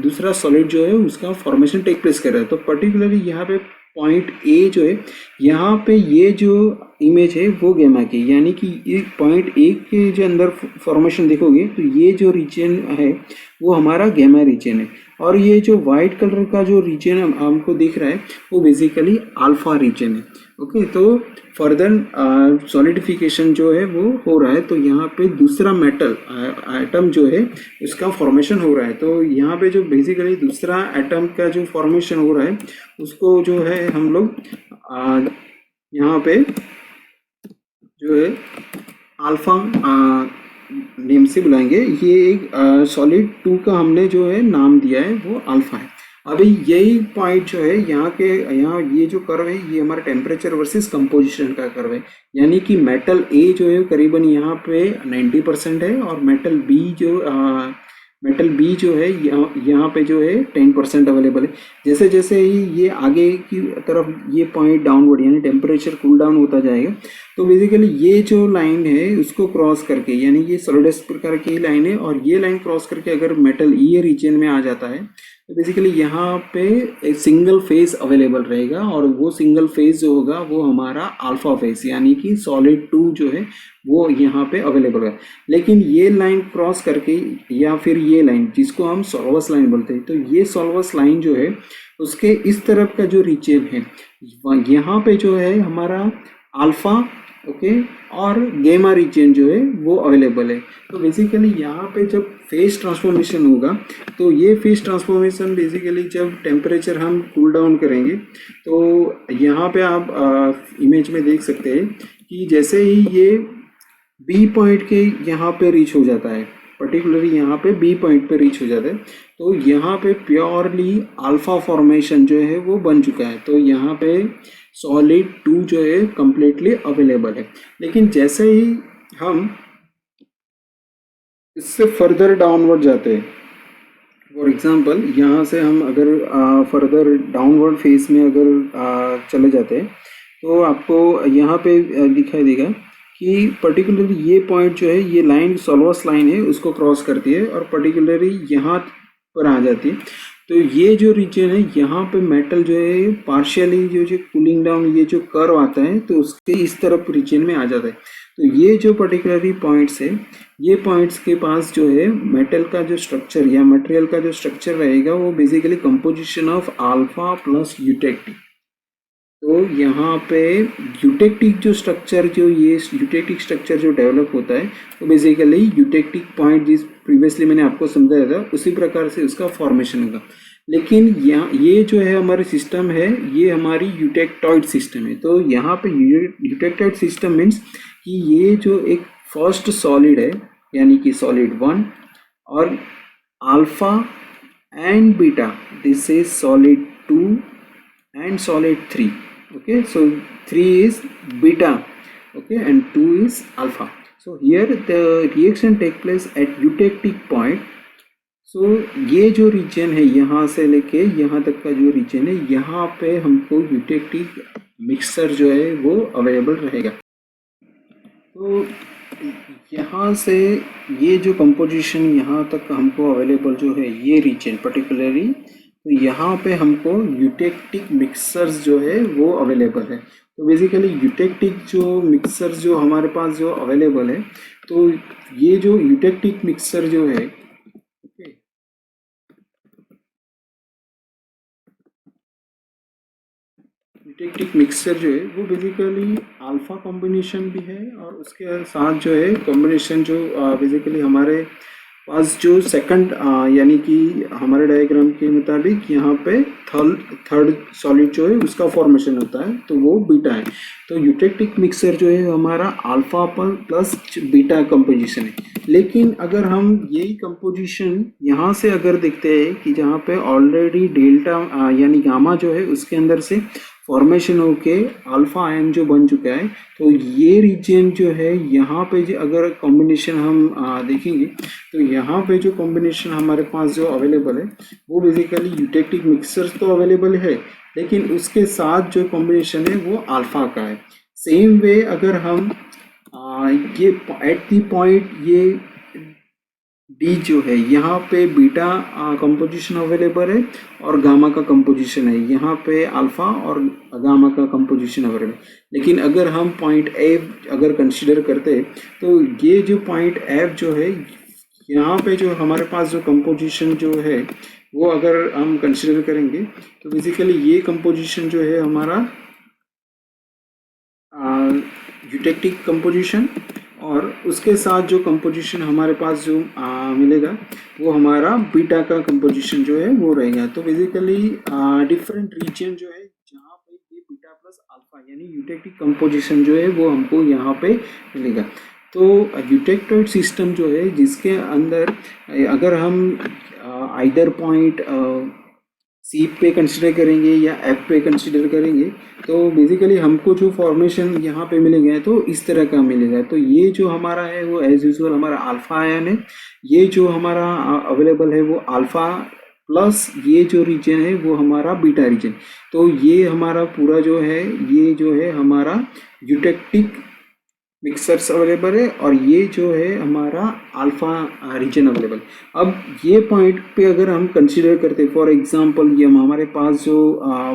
दूसरा सॉलिड जो है उसका फॉर्मेशन टेक प्लेस कर रहा है। तो पर्टिकुलरली यहाँ पे पॉइंट ए जो है, यहाँ पे ये जो इमेज है वो गैमा की, यानी कि ये पॉइंट ए के जो अंदर फॉर्मेशन देखोगे तो ये जो रीजन है वो हमारा गैमा रीजन है। और ये जो वाइट कलर का जो रीजन हमको दिख रहा है वो बेसिकली अल्फा रीजन है। ओके, तो फर्दर सॉलिडिफिकेशन जो है वो हो रहा है। तो यहाँ पे दूसरा मेटल एटम जो है उसका फॉर्मेशन हो रहा है। तो यहाँ पे जो बेसिकली दूसरा एटम का जो फॉर्मेशन हो रहा है उसको जो है हम लोग यहाँ पे जो है अल्फा नेम से बुलाएंगे। ये एक सॉलिड 2 का हमने जो है नाम दिया है वो अल्फा है। अभी यही पॉइंट जो है यहाँ ये जो कर्व है ये हमारा टेम्परेचर वर्सेस कंपोजिशन का कर्व है, यानी कि मेटल ए जो है करीबन यहाँ पे 90% है और मेटल बी जो है यहाँ पे जो है 10% अवेलेबल है। जैसे जैसे ही ये आगे की तरफ ये पॉइंट डाउनवर्ड यानी टेम्परेचर कूल डाउन होता जाएगा, तो बेसिकली ये जो लाइन है उसको क्रॉस करके, यानी ये सॉलिडस प्रकार की लाइन है और ये लाइन क्रॉस करके अगर मेटल ई रीजन में आ जाता है तो बेसिकली यहाँ पे एक सिंगल फेज अवेलेबल रहेगा और वो सिंगल फेज जो होगा वो हमारा अल्फा फेज यानी कि सॉलिड 2 जो है वो यहाँ पे अवेलेबल है। लेकिन ये लाइन क्रॉस करके या फिर ये लाइन जिसको हम सॉल्वस लाइन बोलते हैं, तो ये सॉल्वस लाइन जो है उसके इस तरफ का जो रीजन है यहाँ पे जो है हमारा अल्फा और गैमा रीजन जो है वो अवेलेबल है। तो बेसिकली यहाँ पे जब फेज ट्रांसफॉर्मेशन होगा तो ये फेज ट्रांसफॉर्मेशन बेसिकली जब टेम्परेचर हम कूल डाउन करेंगे तो यहाँ पे आप इमेज में देख सकते हैं कि जैसे ही ये बी पॉइंट के यहाँ पे रीच हो जाता है, पर्टिकुलरली यहाँ पे बी पॉइंट पे रीच हो जाता है। तो यहाँ पे प्योरली अल्फा फॉर्मेशन जो है वो बन चुका है। तो यहाँ पे सॉलिड 2 जो है कम्प्लीटली अवेलेबल है। लेकिन जैसे ही हम इससे फर्दर डाउनवर्ड जाते हैं, फॉर एग्जांपल यहाँ से हम अगर फर्दर डाउनवर्ड फेस में अगर चले जाते हैं तो आपको यहाँ पे दिखाई देगा कि पर्टिकुलरली ये पॉइंट जो है, ये लाइन सोलवस लाइन है, उसको क्रॉस करती है और पर्टिकुलरली यहाँ पर आ जाती है। तो ये जो रीजन है यहाँ पे मेटल जो है पार्शियली जो कूलिंग डाउन, ये जो कर्व आता है तो उसके इस तरफ रीजन में आ जाता है। तो ये जो पर्टिकुलरली पॉइंट्स है, ये पॉइंट्स के पास जो है मेटल का जो स्ट्रक्चर या मटेरियल का जो स्ट्रक्चर रहेगा वो basically composition of alpha plus eutectic. तो यहाँ पे यूटेक्टिक जो स्ट्रक्चर, जो ये यूटेक्टिक स्ट्रक्चर जो डेवलप होता है तो बेसिकली यूटेक्टिक पॉइंट जिस प्रीवियसली मैंने आपको समझाया था उसी प्रकार से उसका फॉर्मेशन होगा। लेकिन यहाँ ये जो है हमारे सिस्टम है, ये हमारी यूटेक्टॉइड सिस्टम है। तो यहाँ पे यूटेक्टॉइड सिस्टम मीन्स कि ये जो एक फर्स्ट सॉलिड है यानी कि सॉलिड 1 और alpha and beta, this is solid 2 and solid 3. Okay, so 3 is beta, okay, and 2 is alpha. So here the reaction take place at eutectic point. So ये जो रीजन है यहाँ से लेके यहाँ तक का जो रीजन है, यहाँ पे हमको यूटेक्टिक मिक्सर जो है वो अवेलेबल रहेगा। तो यहाँ से ये जो कंपोजिशन यहाँ तक हमको अवेलेबल जो है, ये रीजन पर्टिकुलरली, तो यहाँ पे हमको यूटेक्टिक मिक्सर्स जो है वो अवेलेबल है। तो बेसिकली यूटेक्टिक जो मिक्सर्स जो हमारे पास जो अवेलेबल है, तो ये जो यूटेक्टिक मिक्सर जो है, ओके, यूटेक्टिक मिक्सर जो है वो बेसिकली अल्फा कॉम्बिनेशन भी है और उसके साथ जो है कॉम्बिनेशन जो बेसिकली हमारे पास जो सेकंड यानी कि हमारे डायग्राम के मुताबिक यहाँ पे थर्ड सॉलिड जो है उसका फॉर्मेशन होता है तो वो बीटा है। तो यूटेक्टिक मिक्सर जो है हमारा अल्फा प्लस बीटा कंपोजिशन है। लेकिन अगर हम यही कंपोजिशन यहाँ से अगर देखते हैं कि जहाँ पे ऑलरेडी डेल्टा यानी गामा जो है उसके अंदर से फॉर्मेशन होके अल्फा आयन जो बन चुका है, तो ये रीजन जो है यहाँ पे जो अगर कॉम्बिनेशन हम देखेंगे तो यहाँ पे जो कॉम्बिनेशन हमारे पास जो अवेलेबल है वो बेसिकली यूटेक्टिक मिक्सर्स तो अवेलेबल है, लेकिन उसके साथ जो कॉम्बिनेशन है वो अल्फा का है। सेम वे अगर हम ये एट दी पॉइंट ये डी जो है यहाँ पे बीटा कंपोजिशन अवेलेबल है और गामा का कंपोजिशन है, यहाँ पे अल्फा और गामा का कंपोजिशन अवेलेबल। लेकिन अगर हम पॉइंट एफ अगर कंसीडर करते हैं तो ये जो पॉइंट एफ जो है यहाँ पे जो हमारे पास जो कंपोजिशन जो है वो अगर हम कंसीडर करेंगे तो बेसिकली ये कंपोजिशन जो है हमारा यूटेक्टिक कंपोजिशन और उसके साथ जो कंपोजिशन हमारे पास जो मिलेगा वो हमारा बीटा का कंपोजिशन जो है वो रहेगा। तो बेसिकली डिफरेंट रीजन जो है जहाँ पे ये बीटा प्लस अल्फा यानी यूटेक्टिक कंपोजिशन जो है वो हमको यहाँ पे मिलेगा। तो यूटेक्टॉइड सिस्टम जो है जिसके अंदर अगर हम आइदर पॉइंट सी पे कंसिडर करेंगे या एफ पे कंसिडर करेंगे तो बेसिकली हमको जो फॉर्मेशन यहाँ पे मिलेगा तो इस तरह का मिलेगा। तो ये जो हमारा है वो एज यूजुअल हमारा अल्फा आयन है, ये जो हमारा अवेलेबल है वो अल्फा प्लस ये जो रीजन है वो हमारा बीटा रीजन। तो ये हमारा पूरा जो है ये जो है हमारा यूटेक्टिक मिक्सर्स अवेलेबल है और ये जो है हमारा अल्फा रीजन अवेलेबल। अब ये पॉइंट पे अगर हम कंसीडर करते फॉर एग्जांपल ये हमारे पास जो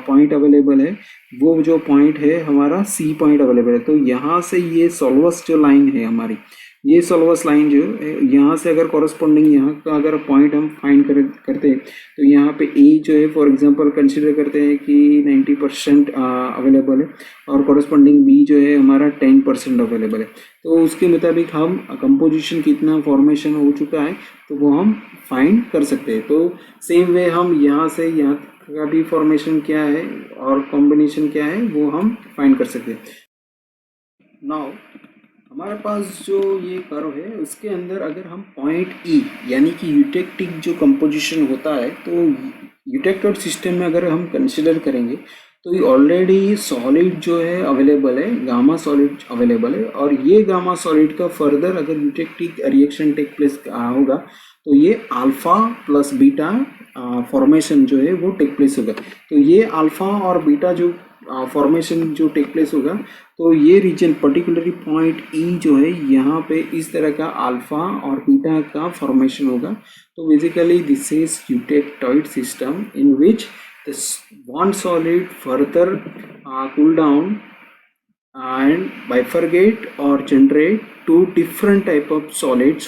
पॉइंट अवेलेबल है वो जो पॉइंट है हमारा सी पॉइंट अवेलेबल है। तो यहाँ से ये सोल्वस जो लाइन है हमारी, ये सोल्वस लाइन जो यहाँ से अगर कॉरस्पॉन्डिंग यहाँ का अगर पॉइंट हम फाइंड करते हैं तो यहाँ पे ए जो है फॉर एग्जांपल कंसीडर करते हैं कि 90% अवेलेबल है और कॉरस्पॉन्डिंग बी जो है हमारा 10% अवेलेबल है। तो उसके मुताबिक हम कंपोजिशन कितना फॉर्मेशन हो चुका है तो वो हम फाइंड कर सकते हैं। तो सेम वे हम यहाँ से यहाँ का भी फॉर्मेशन क्या है और कॉम्बिनेशन क्या है वो हम फाइंड कर सकते हैं। नाउ हमारे पास जो ये कर्व है उसके अंदर अगर हम पॉइंट ई यानी कि यूटेक्टिक जो कंपोजिशन होता है, तो यूटेक्टेड सिस्टम में अगर हम कंसिडर करेंगे तो ये ऑलरेडी सॉलिड जो है अवेलेबल है, गामा सॉलिड अवेलेबल है, और ये गामा सॉलिड का फर्दर अगर यूटेक्टिक रिएक्शन टेक प्लेस होगा तो ये अल्फा प्लस बीटा फॉर्मेशन जो है वो टेक प्लेस होगा। तो ये अल्फा और बीटा जो फॉर्मेशन जो टेक प्लेस होगा, तो ये रीजन पर्टिकुलरली पॉइंट ई जो है यहाँ पे इस तरह का अल्फा और बीटा का फॉर्मेशन होगा। तो basically this is eutectoid system in which this one solid further cool down and bifurcate or generate two different type of solid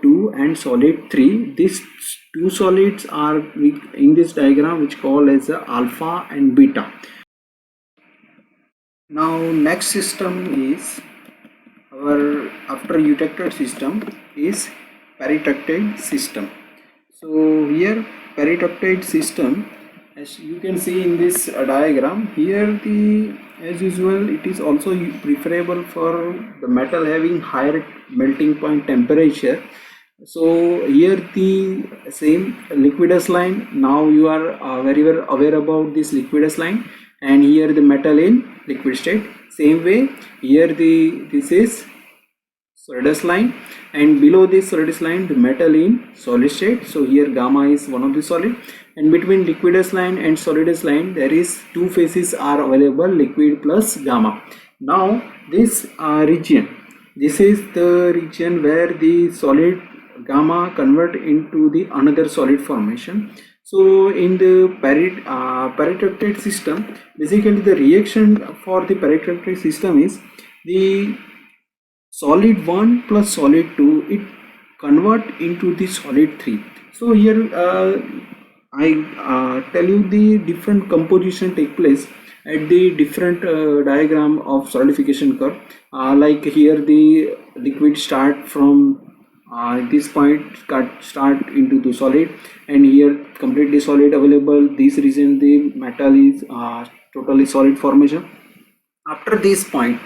2 and solid 3. These two solids are in this diagram which called as alpha and beta. Now next system is our after eutected system is periducted system. So here periducted system, as you can see in this diagram here, as usual it is also preferable for the metal having higher melting point temperature. So here the same liquidus line, now you are very well aware about this liquidus line, and here the metal in liquid state. Same way here this is solidus line, and below this solidus line the metal in solid state. So here gamma is one of the solid, and between liquidus line and solidus line there is two phases are available, liquid plus gamma. Now this region, this is the region where the solid gamma convert into the another solid formation. So in the periducted system, basically the reaction for the periducted system is the solid 1 plus solid 2, it convert into the solid 3. So here I tell you the different composition take place at the different diagram of solidification curve. Like here the liquid start from this point start into the solid, and here completely solid available. This region the metal is totally solid formation. After this point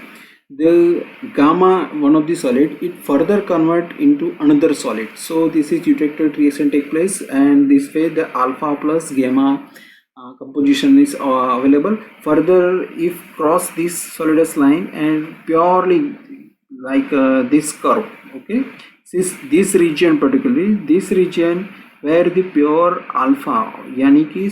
the gamma, one of the solid, it further convert into another solid. So this is eutected reaction take place, and this way the alpha plus gamma composition is available. Further, if cross this solidus line and purely like this curve, okay, this region, particularly this region where the pure alpha यानी कि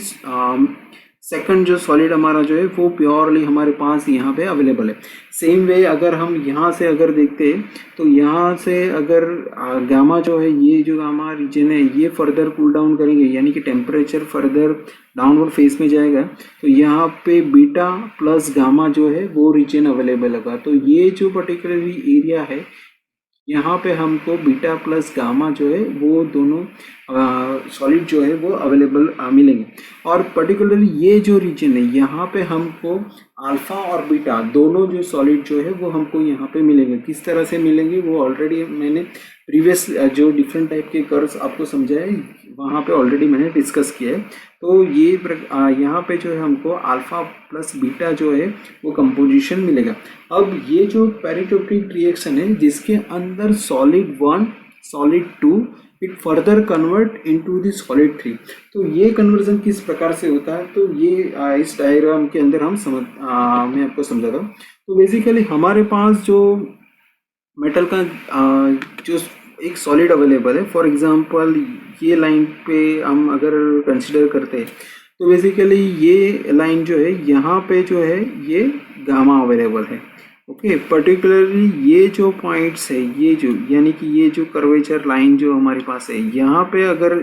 second जो solid हमारा जो है वो purely हमारे पास यहाँ पे अवेलेबल है. सेम वे अगर हम यहाँ से अगर देखते हैं तो यहाँ से अगर गामा जो है, ये जो गामा रीजन है ये फर्दर कूल डाउन करेंगे यानी कि टेम्परेचर फर्दर डाउनवर्ड फेज में जाएगा, तो यहाँ पे बीटा प्लस गामा जो है वो रीजन अवेलेबल होगा. तो ये जो पर्टिकुलरली एरिया है यहाँ पे हमको बीटा प्लस गामा जो है वो दोनों सॉलिड जो है वो अवेलेबल मिलेंगे. और पर्टिकुलरली ये जो रीजन है यहाँ पे हमको अल्फा और बीटा दोनों जो सॉलिड जो है वो हमको यहाँ पे मिलेंगे. किस तरह से मिलेंगे वो ऑलरेडी मैंने प्रीवियस जो डिफरेंट टाइप के कर्व्स आपको समझाए वहाँ पे ऑलरेडी मैंने डिस्कस किया है. तो ये यहाँ पे जो है हमको अल्फा प्लस बीटा जो है वो कंपोजिशन मिलेगा. अब ये जो पेरिटोक्टिक रिएक्शन है जिसके अंदर solid 1 solid 2 it further convert into the solid 3. तो ये कन्वर्जन किस प्रकार से होता है तो ये इस डायग्राम के अंदर हम मैं आपको समझाता हूँ. तो बेसिकली हमारे पास जो मेटल का जो एक सॉलिड अवेलेबल है, फॉर एग्जांपल ये लाइन पे हम अगर कंसिडर करते हैं तो बेसिकली ये लाइन जो है यहाँ पे जो है ये गामा अवेलेबल है. ओके, पर्टिकुलरली ये जो पॉइंट्स है ये जो यानी कि ये जो कर्वेचर लाइन जो हमारे पास है यहाँ पे अगर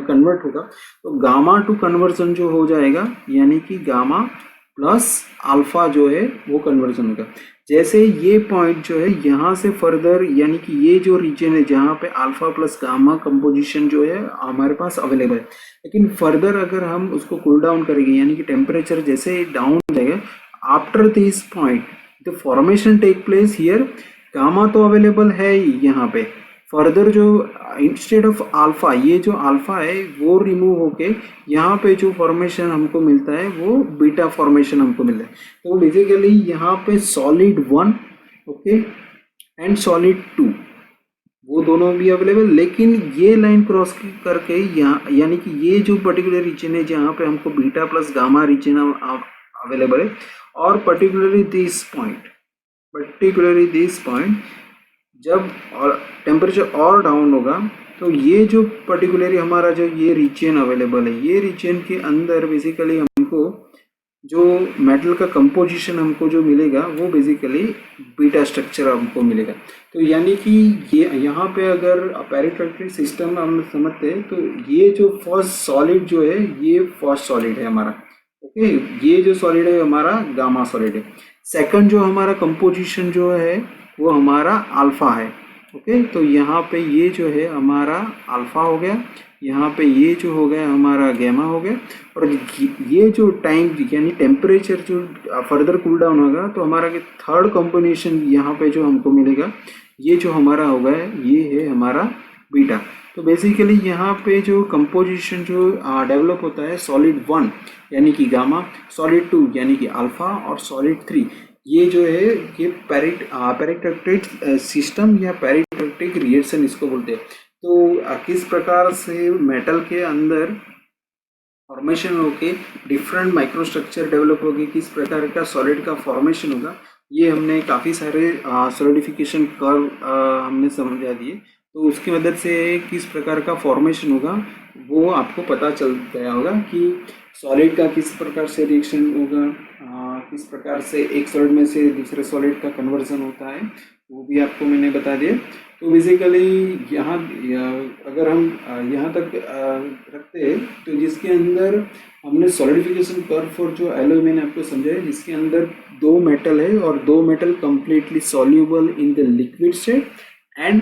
कन्वर्ट होगा तो गामा टू कन्वर्जन जो हो जाएगा यानी कि गामा प्लस अल्फा जो है वो कन्वर्जन होगा. जैसे ये पॉइंट जो है यहाँ से फर्दर यानी कि ये जो रीजन है जहाँ पे अल्फा प्लस गामा कंपोजिशन जो है हमारे पास अवेलेबल है, लेकिन फर्दर अगर हम उसको कूल डाउन करेंगे यानी कि टेम्परेचर जैसे डाउन हो जाएगा after this point the formation take place here. Gamma तो अवेलेबल है ही यहाँ पे, फर्दर जो इंस्टेड ऑफ अल्फा ये जो अल्फा है वो रिमूव होके यहाँ पे जो फॉर्मेशन हमको मिलता है वो बीटा फॉर्मेशन हमको मिलता है. तो बेसिकली यहाँ पे सॉलिड 1 ओके एंड सॉलिड 2, वो दोनों भी अवेलेबल। लेकिन ये लाइन क्रॉस करके यहाँ, यानी कि ये जो पर्टिकुलर रीजन है जहाँ पे हमको beta plus gamma region available है, और पर्टिकुलरली दिस पॉइंट जब और टेम्परेचर और डाउन होगा, तो ये जो पर्टिकुलरली हमारा जो ये रीजन अवेलेबल है, ये रीजन के अंदर बेसिकली हमको जो मेटल का कंपोजिशन हमको जो मिलेगा वो बेसिकली बीटा स्ट्रक्चर हमको मिलेगा। तो यानी कि ये यहाँ पे अगर पैराट्रैक्टिव सिस्टम हम समझते हैं, तो ये जो फर्स्ट सॉलिड जो है, ये फर्स्ट सॉलिड है हमारा, ओके। ये जो सॉलिड है हमारा गामा सॉलिड है। सेकंड जो हमारा कंपोजिशन जो है वो हमारा अल्फा है, ओके। तो यहाँ पे ये जो है हमारा अल्फा हो गया, यहाँ पे ये जो हो गया हमारा गैमा हो गया, और ये जो टाइम यानी टेम्परेचर जो फर्दर कूल डाउन होगा, तो हमारा थर्ड कॉम्बिनेशन यहाँ पे जो हमको मिलेगा, ये जो हमारा होगा ये है हमारा बीटा। तो बेसिकली यहाँ पे जो कंपोजिशन जो डेवलप होता है, सॉलिड 1 यानी कि गामा, सॉलिड 2 यानी कि अल्फा, और सॉलिड 3 ये जो है ये पैराट्रैक्टिक सिस्टम या पैराट्रैक्टिक रिएक्शन इसको बोलते हैं। तो किस प्रकार से मेटल के अंदर फॉर्मेशन होके डिफरेंट माइक्रोस्ट्रक्चर डेवलप होगी, किस प्रकार का सॉलिड का फॉर्मेशन होगा, ये हमने काफ़ी सारे सॉलिडिफिकेशन कर्व हमने समझा दिए। तो उसकी मदद से किस प्रकार का फॉर्मेशन होगा वो आपको पता चल गया होगा कि सॉलिड का किस प्रकार से रिएक्शन होगा, किस प्रकार से एक सॉलिड में से दूसरे सॉलिड का कन्वर्जन होता है, वो भी आपको मैंने बता दिया। तो बेसिकली यहाँ अगर हम यहाँ तक रखते हैं, तो जिसके अंदर हमने सॉलिडिफिकेशन कर्व फॉर जो एलॉय मैंने आपको समझाया, जिसके अंदर दो मेटल है और दो metal completely soluble in the liquid state and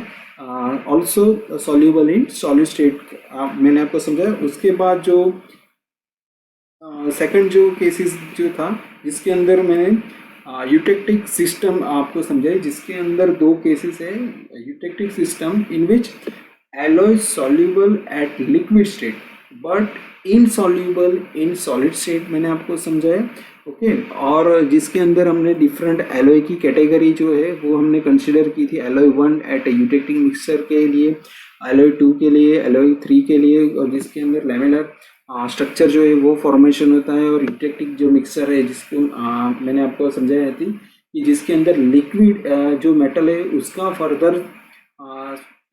also soluble in solid state, मैंने आपको समझाया। उसके बाद जो सेकंड जो केसेस जो था, जिसके अंदर मैंने यूटेक्टिक सिस्टम आपको समझाई, जिसके अंदर दो केसेस है, eutectic system in which alloy soluble at liquid state but insoluble in solid state, मैंने आपको समझाया, ओके। और जिसके अंदर हमने डिफरेंट एलॉय की कैटेगरी जो है वो हमने कंसिडर की थी, एलॉय 1 एट यूटेक्टिक मिक्सचर के लिए, एलॉय 2 के लिए, एलॉय 3 के लिए, और जिसके अंदर लैमेलर स्ट्रक्चर जो है वो फॉर्मेशन होता है। और यूटेक्टिक जो मिक्सर है, जिसको मैंने आपको समझाया थी कि जिसके अंदर लिक्विड जो मेटल है उसका फर्दर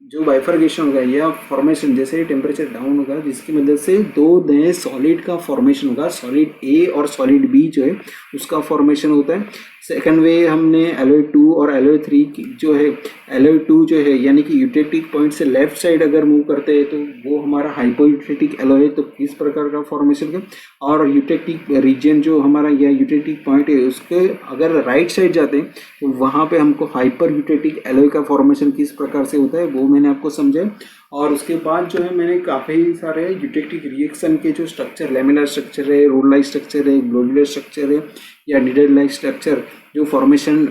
जो बाइफर्केशन होगा या फॉर्मेशन, जैसे टेम्परेचर डाउन होगा, जिसकी मदद से दो नए सॉलिड का फॉर्मेशन होगा, सॉलिड ए और सॉलिड बी जो है उसका फॉर्मेशन होता है। सेकंड वे हमने एलॉय 2 और एलॉय 3 जो है, एलॉय 2 जो है यानी कि यूटेक्टिक पॉइंट से लेफ्ट साइड अगर मूव करते हैं तो वो हमारा हाइपोयूटेक्टिक एलॉय है, तो किस प्रकार का फॉर्मेशन का। और यूटेक्टिक रीजन जो हमारा या यूटेक्टिक पॉइंट है उसके अगर राइट साइड जाते हैं तो वहाँ पे हमको हाइपर यूटेक्टिक एलॉय का फॉर्मेशन किस प्रकार से होता है वो मैंने आपको समझाया। और उसके बाद जो है मैंने काफ़ी सारे यूटेक्टिक रिएक्शन के जो स्ट्रक्चर, लैमिनार स्ट्रक्चर है, रोड लाइक स्ट्रक्चर है, ग्लोबुलर स्ट्रक्चर है, या निडल लाइक स्ट्रक्चर जो फॉर्मेशन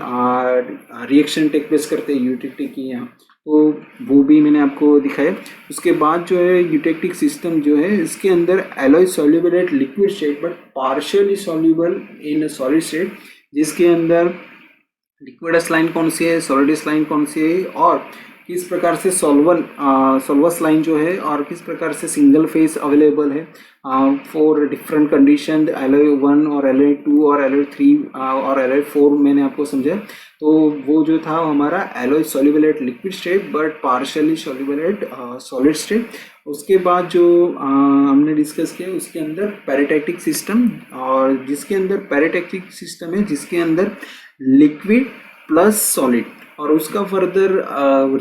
रिएक्शन टेक प्लेस करते हैं यूटेक्टिक की यहाँ, तो वो भी मैंने आपको दिखाया। उसके बाद जो है यूटेक्टिक सिस्टम जो है, इसके अंदर alloy soluble at liquid state but partially soluble in solid state, जिसके अंदर लिक्विडस लाइन कौन सी है, सॉलिडस लाइन कौन सी है, और किस प्रकार से सॉल्वस लाइन जो है, और किस प्रकार से सिंगल फेस अवेलेबल है फॉर डिफरेंट कंडीशन, एलॉय 1 और एलॉय 2 और एलॉय 3 और एलॉय 4 मैंने आपको समझा। तो वो जो था हमारा alloy soluble at liquid state but partially soluble at solid state. उसके बाद जो हमने डिस्कस किया उसके अंदर पैराटैक्टिक सिस्टम, और जिसके अंदर पैराटैक्टिक सिस्टम है जिसके अंदर लिक्विड प्लस सॉलिड, और उसका फर्दर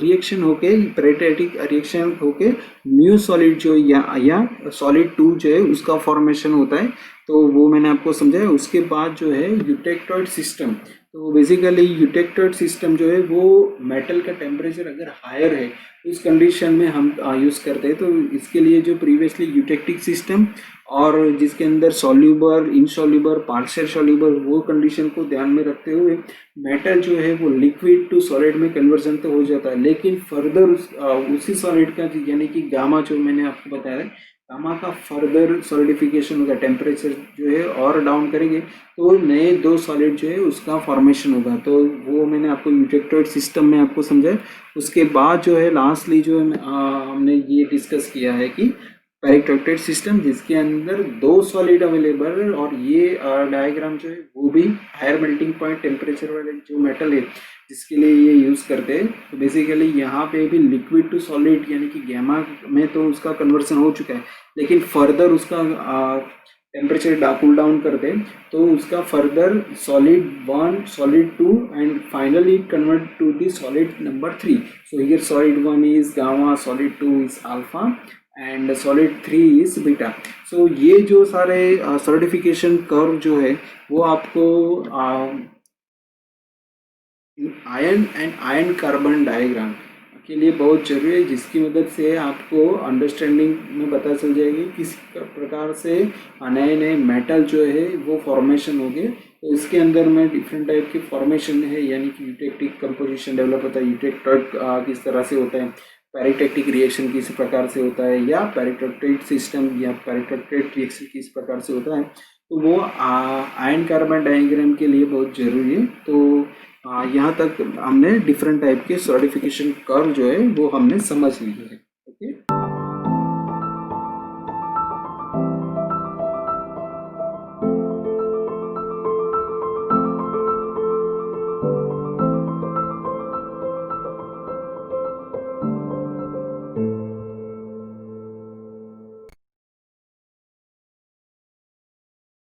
रिएक्शन होके पैराटैक्टिक रिएक्शन होके न्यू सॉलिड जो या सॉलिड 2 जो है उसका फॉर्मेशन होता है, तो वो मैंने आपको समझाया। उसके बाद जो है यूटेक्टॉइड सिस्टम, तो बेसिकली यूटेक्टॉइड सिस्टम जो है वो मेटल का टेम्परेचर अगर हायर है उस कंडीशन में हम यूज़ करते हैं। तो इसके लिए जो प्रीवियसली यूटेक्टिक सिस्टम और जिसके अंदर सॉल्यूबल, इनसॉल्यूबल, पार्शियल सॉल्यूबल, वो कंडीशन को ध्यान में रखते हुए मेटल जो है वो लिक्विड टू सॉलिड में कन्वर्जन तो हो जाता है, लेकिन फर्दर उसी सॉलिड का यानी कि गामा जो मैंने आपको बताया गामा का फर्दर सॉलिडिफिकेशन होगा, टेम्परेचर जो है और डाउन करेंगे तो नए दो सॉलिड जो है उसका फॉर्मेशन होगा। तो वो मैंने आपको यूटेक्टोइड सिस्टम में आपको समझाया। उसके बाद जो है लास्टली जो है हमने ये डिस्कस किया है कि पेरिक्टोक्टेट सिस्टम जिसके अंदर दो सॉलिड अवेलेबल है, और ये डायग्राम जो है वो भी हायर मेल्टिंग पॉइंट टेम्परेचर वाले जो मेटल है जिसके लिए ये यूज़ करते हैं। तो बेसिकली यहाँ पे भी लिक्विड टू सॉलिड यानी कि गैमा में तो उसका कन्वर्सन हो चुका है, लेकिन फर्दर उसका टेम्परेचर कूल डाउन करते हैं तो उसका further solid 1, solid 2 and finally convert to the solid number 3। So here solid 1 is gamma, solid 2 is alpha and solid 3 is beta. So ये जो सारे सॉलिडिफिकेशन कर्व जो है वो आपको iron and iron carbon diagram के लिए बहुत जरूरी है, जिसकी मदद से आपको अंडरस्टैंडिंग में पता चल जाएगी किस प्रकार से नए नए मेटल जो है वो फॉर्मेशन हो गए। तो इसके अंदर में डिफरेंट टाइप की फॉर्मेशन है, यानी कि यूटेक्टिक कंपोजिशन डेवलप होता है, यूटेक्टोइड किस तरह से होता है, पेरिक्टेक्टिक रिएक्शन किस प्रकार से होता है, या पेरिक्टेक्टेड सिस्टम या पेरिक्टेक्टेड रिएक्शन किस प्रकार से होता है। तो वो आयन कार्बन डायग्राम के लिए बहुत जरूरी है। तो यहाँ तक हमने डिफरेंट टाइप के सॉलिडिफिकेशन कर्व जो है वो हमने समझ लिए है।